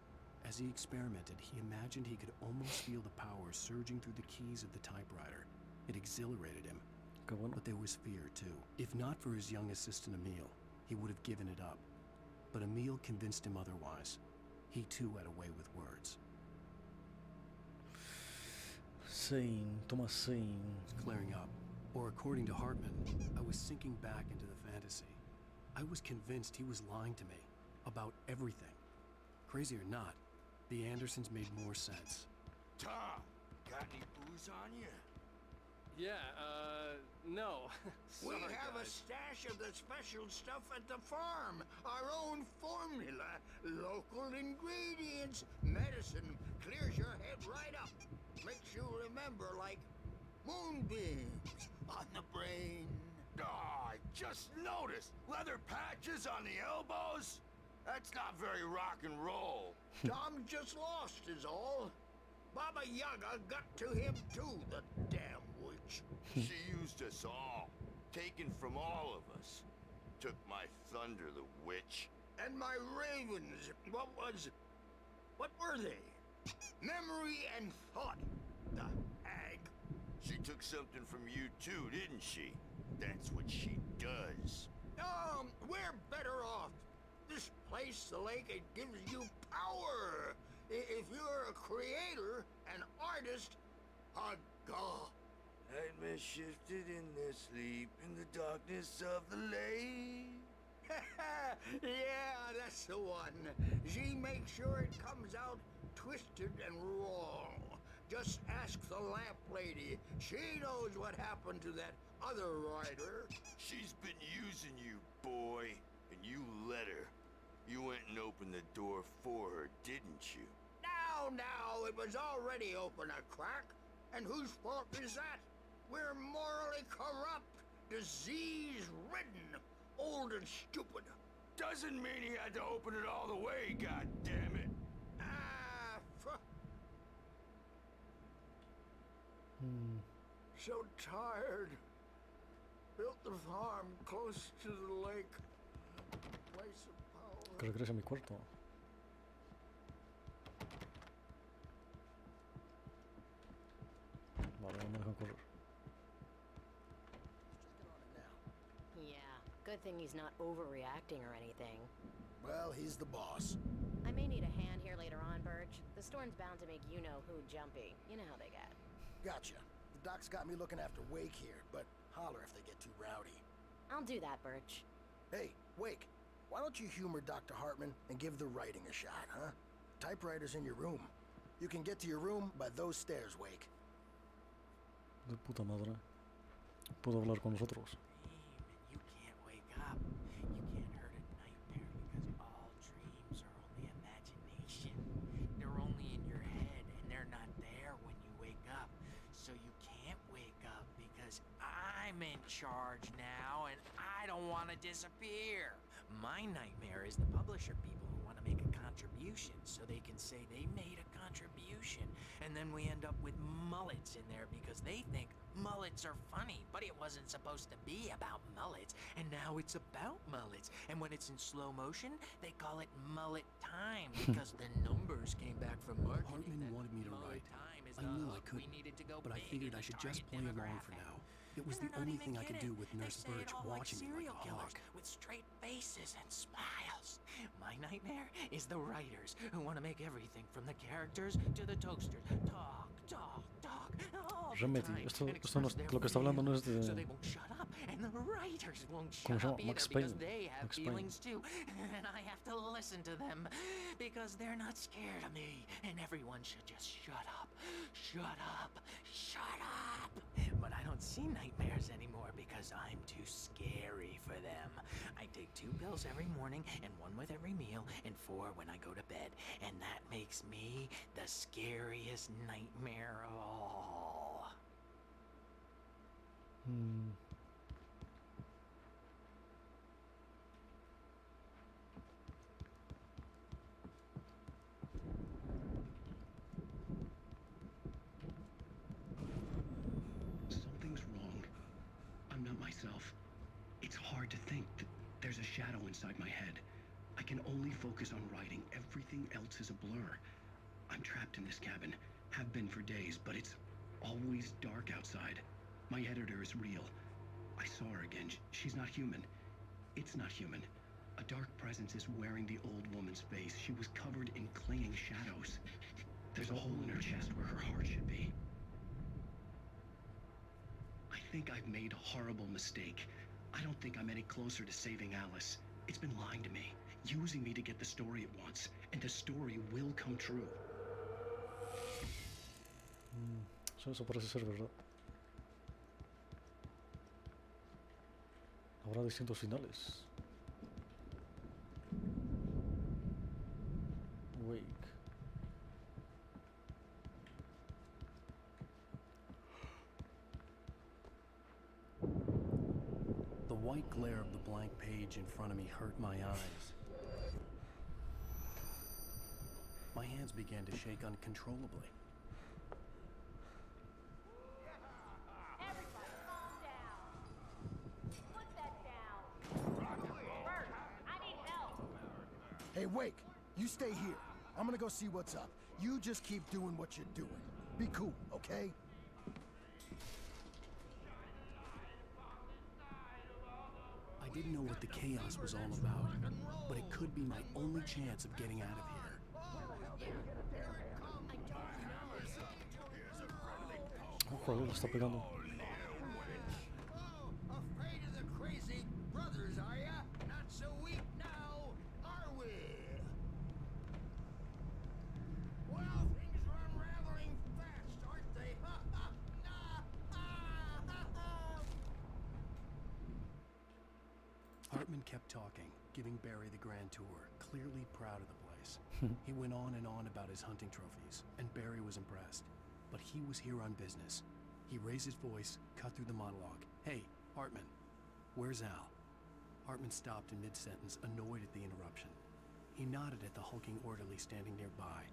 As he experimented, he imagined he could almost feel the power surging through the keys of the typewriter. It exhilarated him. Qué bueno. But there was fear, too. If not for his young assistant Emil, he would have given it up. But Emil convinced him otherwise. He, too, had a way with words. Zane, Thomas Zane. Clearing up. Or according to Hartman, I was sinking back into the fantasy. I was convinced he was lying to me. About everything. Crazy or not, the Andersons made more sense. Tom, got any booze on you? Yeah, no. We Sorry, have a guys. stash of the special stuff at the farm. Our own formula. Local ingredients. Medicine clears your head right up. Makes you remember like moonbeams on the brain. Oh, I just noticed. Leather patches on the elbows? That's not very rock and roll. Tom just lost is all. Baba Yaga got to him too, the damn witch. She used us all. Taken from all of us. Took my thunder, the witch. And my ravens, what were they? Memory and thought, the hag. She took something from you too, didn't she? That's what she does. We're better off. This place, the lake, it gives you power. If you're a creator, an artist, a god. Nightmare shifted in their sleep in the darkness of the lake. Yeah, that's the one. She makes sure it comes out twisted and wrong. Just ask the lamp lady. She knows what happened to that other rider. She's been using you, boy, and you let her. You went and opened the door for her, didn't you? Now, it was already open a crack. And whose fault is that? We're morally corrupt, disease-ridden, old and stupid. Doesn't mean he had to open it all the way, goddammit. So tired. Built the farm close to the lake. Place of power. Que regrese a mi cuarto. Vale, no me dejan correr. Yeah, good thing he's not overreacting or anything. Well, he's the boss. I may need a hand here later on, Birch. The storm's bound to make you-know-who jumpy. You know how they get. Gotcha. The doc's got me looking after Wake here, but holler if they get too rowdy. I'll do that, Birch. Hey, Wake, why don't you humor Dr. Hartman and give the writing a shot, huh? Typewriter's in your room. You can get to your room by those stairs, Wake. De puta madre. Puedo hablar con nosotros. You can't wake up. You can't hurt a nightmare because all dreams are only imagination. They're only in your head and they're not there when you wake up. So you can't wake up because I'm in charge now and I don't want to disappear. My nightmare is the publisher people who want to make a contribution so they can say they made a contribution. And then we end up with mullets in there because they think mullets are funny, but it wasn't supposed to be about mullets, and now it's about mullets. And when it's in slow motion, they call it mullet time because the numbers came back from marketing. Hartman wanted me to write. I knew I couldn't, but I figured I should just play along for now. It was the only thing I could do with Nurse Birch watching me like a hawk. With straight faces and smiles. My nightmare is the writers who want to make everything from the characters to the toasters. Talk, talk, talk. All the Remedy. time, Esto and no express es, their lo que está hablando no es feelings, de... so they won't shut up, and the writers won't ¿Cómo shut se llama? up either Max because Payne. they have Max Payne. feelings too, and I have to listen to them because they're not scared of me, and everyone should just shut up, shut up, shut up. But I don't don't see nightmares anymore because I'm too scary for them. I take 2 pills every morning and 1 with every meal and 4 when I go to bed. And that makes me the scariest nightmare of all. Something's wrong. I'm not myself. It's hard to think that there's a shadow inside my head. I can only focus on writing. Everything else is a blur. I'm trapped in this cabin. Have been for days, but it's always dark outside. My editor is real. I saw her again. She's not human. It's not human. A dark presence is wearing the old woman's face. She was covered in clinging shadows. There's a hole in her chest where her heart should be. I think I've made a horrible mistake. I don't think I'm any closer to saving Alice. It's been lying to me, using me to get the story it wants, and the story will come true. Eso parece ser verdad. Habrá distintos finales. Wake. The white glare of the blank page in front of me hurt my eyes. My hands began to shake uncontrollably. Everybody calm down. Put that down. Bert, I need help. Hey, Wake, you stay here. I'm gonna go see what's up. You just keep doing what you're doing. Be cool, okay? I didn't know what the chaos was all about, but it could be my only chance of getting out of here. Joder, le está pegando. Afraid of the crazy brothers, are ya? Not so weak now, are we? Well, things are unraveling fast, aren't they? Hartman kept talking, giving Barry the grand tour, clearly proud of the place. He went on and on about his hunting trophies, and Barry was impressed. But he was here on business. He raised his voice, cut through the monologue. Hey, Hartman, where's Al? Hartman stopped in mid-sentence, annoyed at the interruption. He nodded at the hulking orderly standing nearby.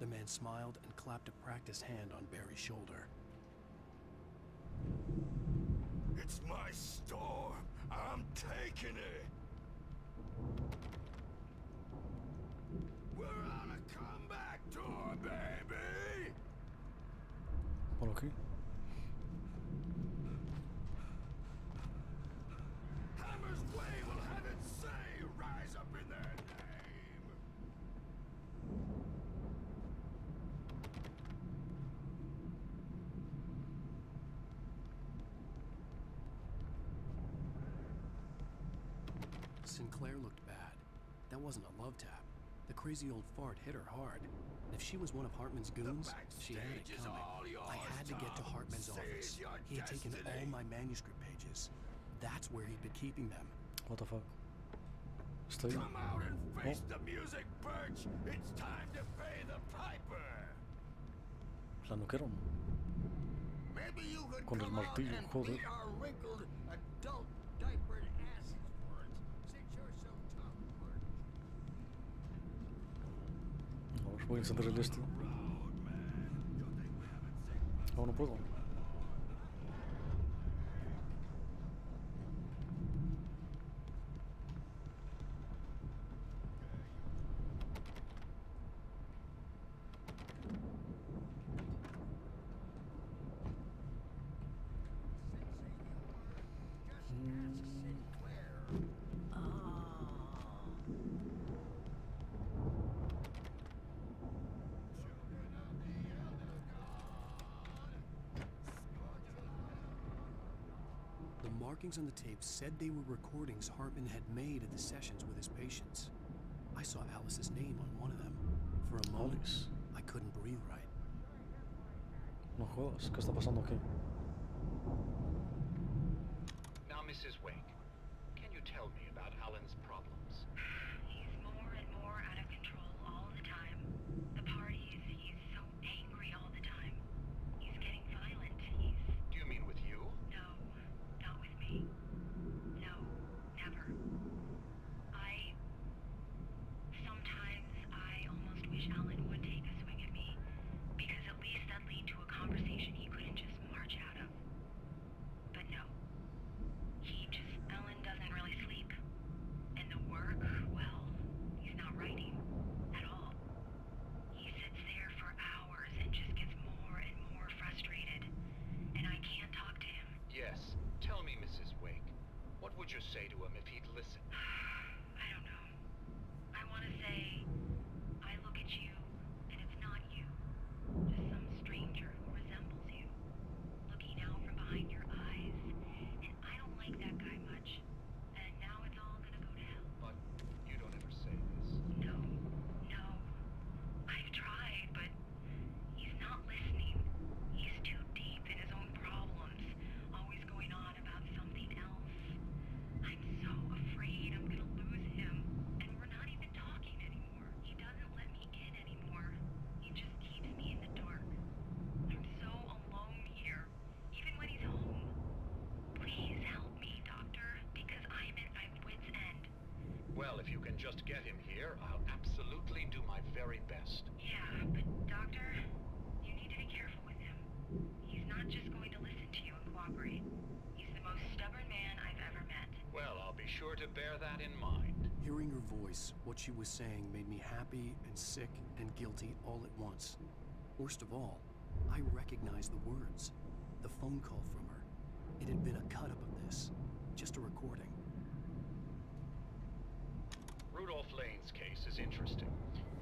The man smiled and clapped a practiced hand on Barry's shoulder. It's my store. I'm taking it. We're on a comeback tour, baby. Por aquí. Hammer's Way will have its say. Rise up in their name. Sinclair looked bad. That wasn't a love tap. The crazy old fart hit her hard. And if she was one of Hartman's goons, she had it coming. I had to get to Hartman's office. He had taken all my manuscript pages. That's where he'd been keeping them. What the fuck? Está ahí. Come out and face the music, Birch. It's time to pay the piper. La noquearon. Maybe you could Con el come out martillo, and joder. beat our wrinkled adult diapered asses for it, since you're so tough, Bert. A ver, voy a encender el este. Oh, no puedo. The markings on the tape said they were recordings Hartman had made at the sessions with his patients. I saw Alice's name on one of them. For a moment, Alice. I couldn't breathe right. No jodas, ¿qué está pasando aquí? Mrs. Wake, can you tell me about Alan's problems? He's more and more out of control all the time. The parties, he's so angry all the time. He's getting violent. Do you mean with you? No, not with me. No, never. Sometimes I almost wish Alan would take a swing at me, because at least that'd lead to a conversation he couldn't just march out of. But no. Alan doesn't really sleep. And the work, well, he's not writing at all. He sits there for hours and just gets more and more frustrated. And I can't talk to him. Yes. Tell me, Mrs. Wake, what would you say to him if he'd listen? I don't know. I want to say, I look at you, and it's not you. Just some stranger who resembles you. Looking out from behind your eyes. And I don't like that guy much. And now it's all gonna go to hell. But you don't ever say this. No. I've tried, but he's not listening. He's too deep in his own problems. Always going on about something else. I'm so afraid I'm gonna lose him. And we're not even talking anymore. He doesn't let me in anymore. He just keeps me in the dark. I'm so alone here, even when he's home. Please help me, Doctor, because I'm at my wit's end. Well, if you can just get him here, I'll absolutely do my very best. Yeah, but Doctor, you need to be careful with him. He's not just going to listen to you and cooperate. He's the most stubborn man I've ever met. Well, I'll be sure to bear that in mind. Hearing her voice, what she was saying made me happy and sick and guilty all at once. Worst of all, I recognized the words. The phone call from her. It had been a cut-up of this. Just a recording. Rudolph Lane's case is interesting.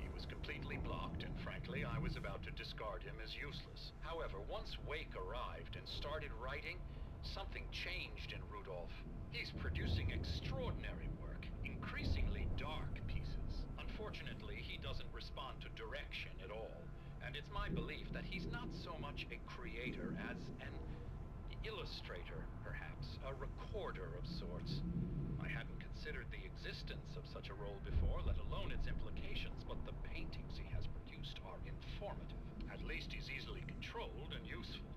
He was completely blocked, and frankly, I was about to discard him as useless. However, once Wake arrived and started writing, something changed in Rudolph. He's producing extraordinary work, increasingly dark pieces. Unfortunately, he doesn't respond to direction at all, and it's my belief that he's not so much a creator as an illustrator, perhaps, a recorder of sorts. I hadn't considered the existence of such a role before, let alone its implications, but the paintings he has produced are informative. At least he's easily controlled and useful.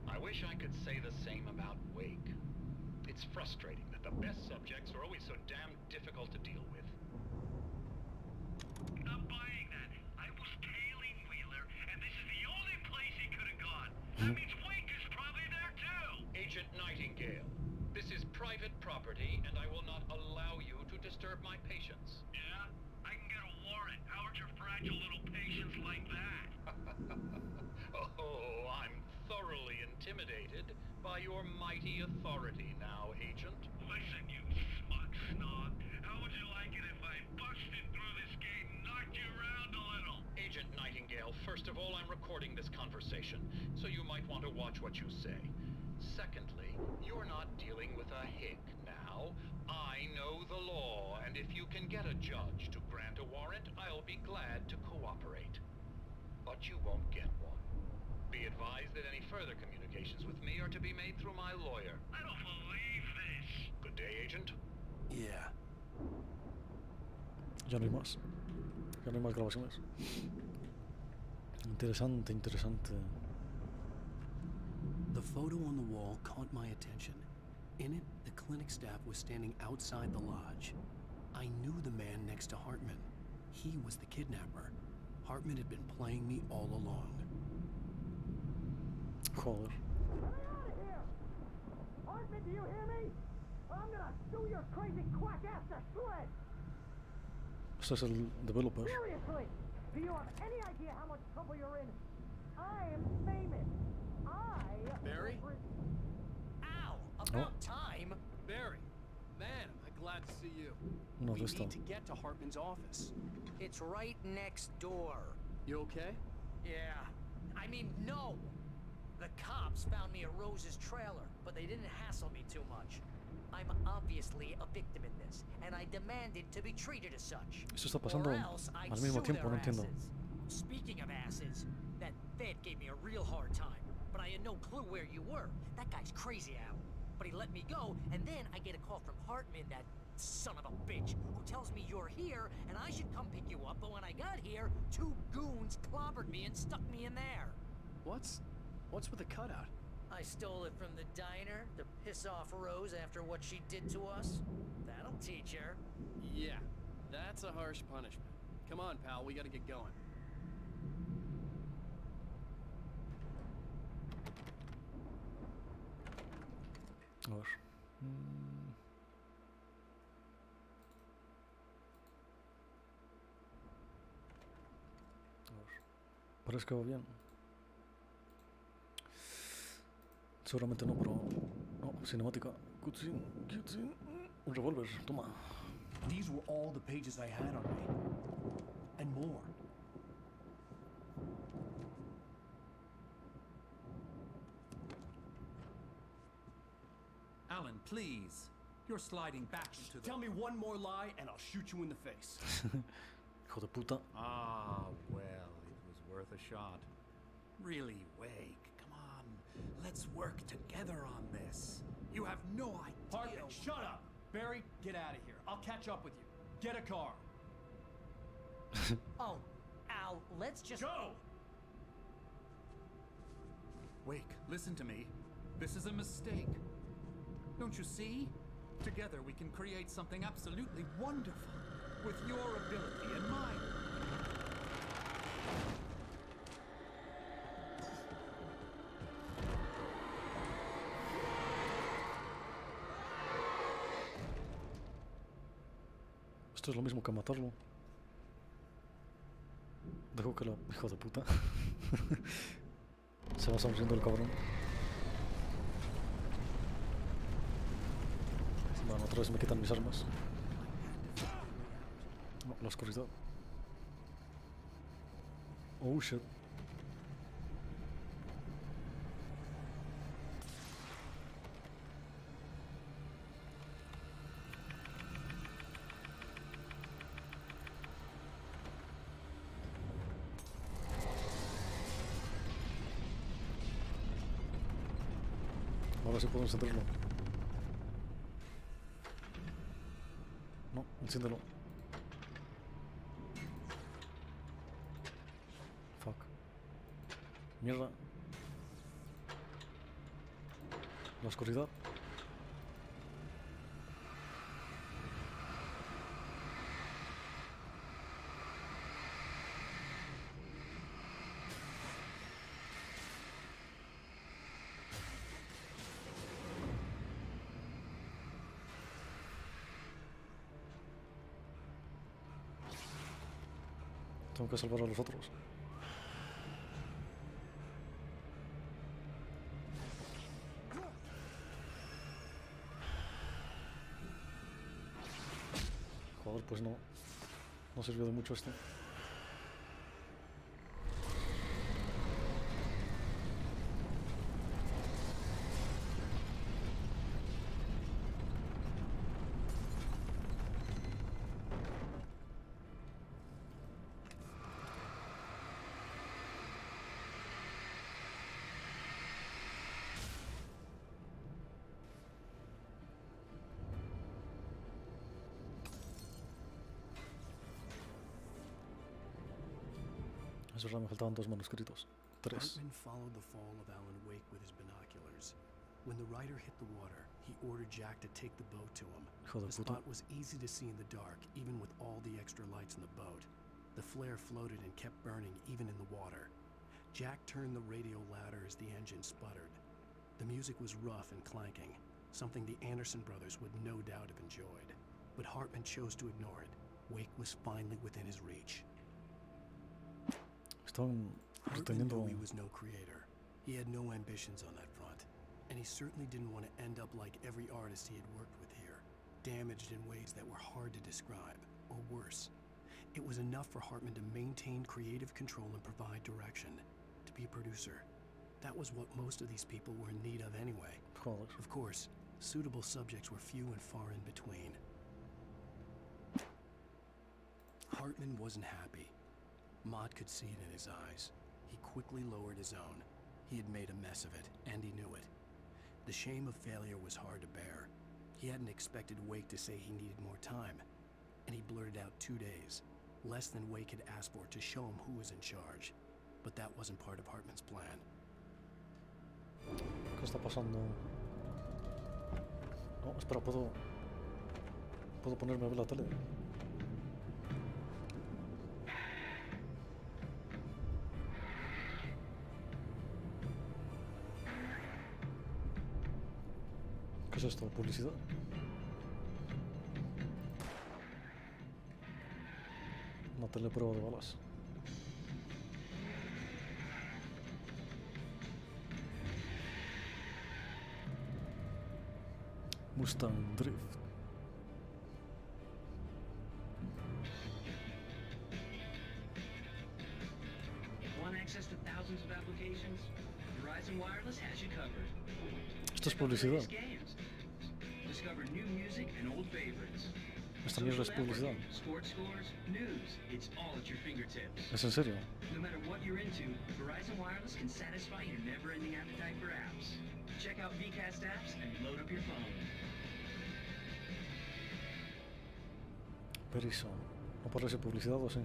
I wish I could say the same about Wake. It's frustrating that the best subjects are always so damn difficult to deal with. Not buying that. I was tailing Wheeler, and this is the only place he could have gone. That means Wake is probably there too! Agent Nightingale, this is private property, and I will not allow you to disturb my patients. Yeah? I can get a warrant. How would your fragile little patients like that? Oh, I'm thoroughly intimidated by your mighty authority now, Agent. Listen, you smug snob. How would you like it if I busted through this gate and knocked you around a little? Agent Nightingale, first of all, I'm recording this conversation, so you might want to watch what you say. Secondly, you're not dealing with a hick now. I know the law, and if you can get a judge to grant a warrant, I'll be glad to cooperate. But you won't get one. Be advised that any further communications with me are to be made through my lawyer. I don't believe this. Good day, Agent. Yeah. Ya no hay más. Ya no hay más grabaciones. Interesante, interesante. The photo on the wall caught my attention. In it, the clinic staff was standing outside the lodge. I knew the man next to Hartman. He was the kidnapper. Hartman had been playing me all along. Joder. Hartman, do you hear me? I'm gonna sue your crazy quack ass to shreds! Este es el developer. Seriously! Do you have any idea how much trouble you're in? I am famous. Barry? Ow! About time! Barry! Man, am I glad to see you. No, we this need time. to get to Hartman's office. It's right next door. You okay? Yeah. I mean, no! The cops found me at Rose's trailer, but they didn't hassle me too much. I'm obviously a victim in this, and I demanded to be treated as such. Esto está pasando Or else I'd al mismo sue tiempo, their no entiendo. asses. Speaking of asses, that Fed gave me a real hard time, but I had no clue where you were. That guy's crazy, Al. but he let me go, and then I get a call from Hartman, that son of a bitch, who tells me you're here and I should come pick you up, but when I got here, 2 goons clobbered me and stuck me in there. What's with the cutout? I stole it from the diner to piss off Rose after what she did to us. That'll teach her. Yeah, that's a harsh punishment. Come on, pal, we gotta get going. A ver. A ver. Parece que va bien. Seguramente no, pero... No, cinemática. Cutscene, cutscene. Un revólver, toma. These were all the pages I had on me. And more. Alan, please. You're sliding back into the... Tell me one more lie and I'll shoot you in the face. Hijo de puta. Ah, well, it was worth a shot. Really, Wake, come on. Let's work together on this. You have no idea... Hartman, shut up! Barry, get out of here. I'll catch up with you. Get a car. Oh, Al, let's just... Go! Wake, listen to me. This is a mistake. Don't you see? Together we can create something absolutely wonderful. With your ability and mine. Esto es lo mismo que matarlo. Dejo que la hijo de puta se va sonriendo el cabrón. Bueno, otra vez me quitan mis armas. No, la oscuridad. Oh shit. Ahora sí puedo encenderlo. No, enciéndelo. Fuck. Mierda. La oscuridad. Tengo que salvar a los otros. Joder, pues no. No sirvió de mucho esto. Es verdad, me faltaban 2 manuscritos. 3. Hartman followed the fall of Alan Wake with his binoculars. When the rider hit the water, he ordered Jack to take the boat to him. Hijo de The puta. spot was easy to see in the dark, even with all the extra lights in the boat. The flare floated and kept burning even in the water. Jack turned the radio louder as the engine sputtered. The music was rough and clanking, something the Anderson brothers would no doubt have enjoyed. But Hartman chose to ignore it. Wake was finally within his reach. Estaban Hartman reteniendo. knew he was no creator. He had no ambitions on that front, and he certainly didn't want to end up like every artist he had worked with here, damaged in ways that were hard to describe, or worse. It was enough for Hartman to maintain creative control and provide direction, to be a producer. That was what most of these people were in need of anyway. Joder. Of course, suitable subjects were few and far in between. Hartman wasn't happy. Mott could see it in his eyes. He quickly lowered his own. He had made a mess of it, and he knew it. The shame of failure was hard to bear. He hadn't expected Wake to say he needed more time, and he blurted out 2 days, less than Wake had asked for, to show him who was in charge. But that wasn't part of Hartman's plan. ¿Qué está pasando? No, espera, ¿puedo ponerme a ver la tele? ¿Qué es esto? ¿Publicidad? Una teleprueba de balas. Mustang Drift. Want access to thousands of applications? Verizon Wireless has you covered. Esto es publicidad. Discover new music and old favorites. Esta mierda es publicidad. Sports scores, news. It's all at your fingertips. ¿Es en serio? No matter what you're into, Verizon Wireless can satisfy your never-ending appetite for apps. Check out VCast apps and load up your phone. Pero eso, ¿no parece publicidad o sí?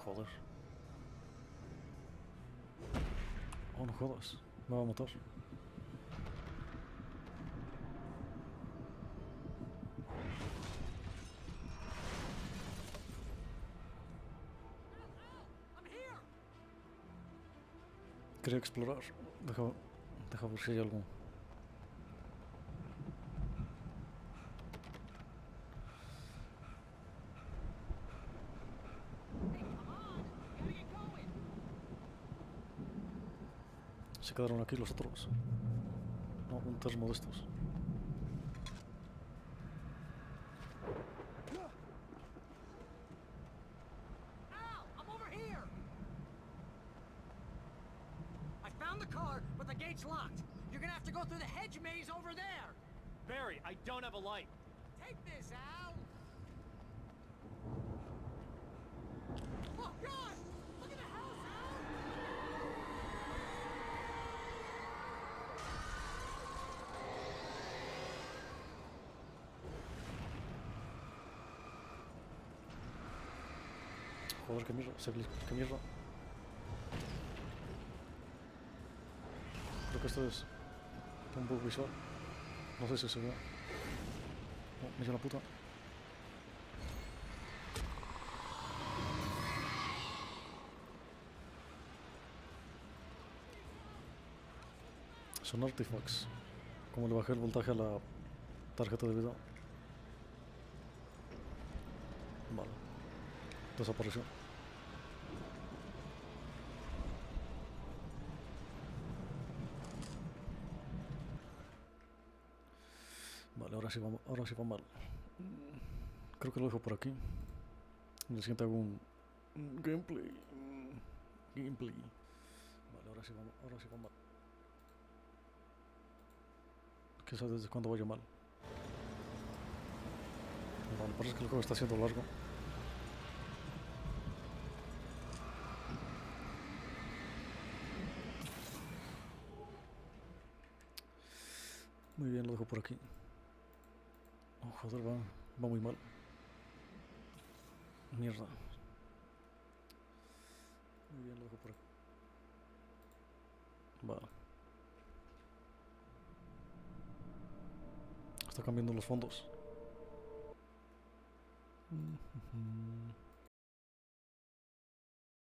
Joder. Oh, no jodas. Me va a matar. Quería explorar. Deja ver si hay algo. Se quedaron aquí los otros. No, un termo de estos. Al, I'm over here! I found the car, but the gate's locked. You're gonna have to go through the hedge maze over there. Barry, I don't have a light. Take this, Al! Oh, God! Look at the house, Al! Joder, qué mierda. Qué mierda. Creo que esto es un bug visual. No sé si se ve. Oh, me dio la puta. Son artifacts. Como le bajé el voltaje a la tarjeta de video. Vale. Desapareció. Vale, ahora sí va mal. Creo que lo dejo por aquí. En el siguiente hago un gameplay. Gameplay. Vale, ahora sí va mal. ¿Quién sabe desde cuándo vaya mal? Vale, parece que el juego está siendo largo. Muy bien, lo dejo por aquí. Oh, joder, va muy mal. Mierda. Muy bien, lo dejo por aquí. Vale. Está cambiando los fondos.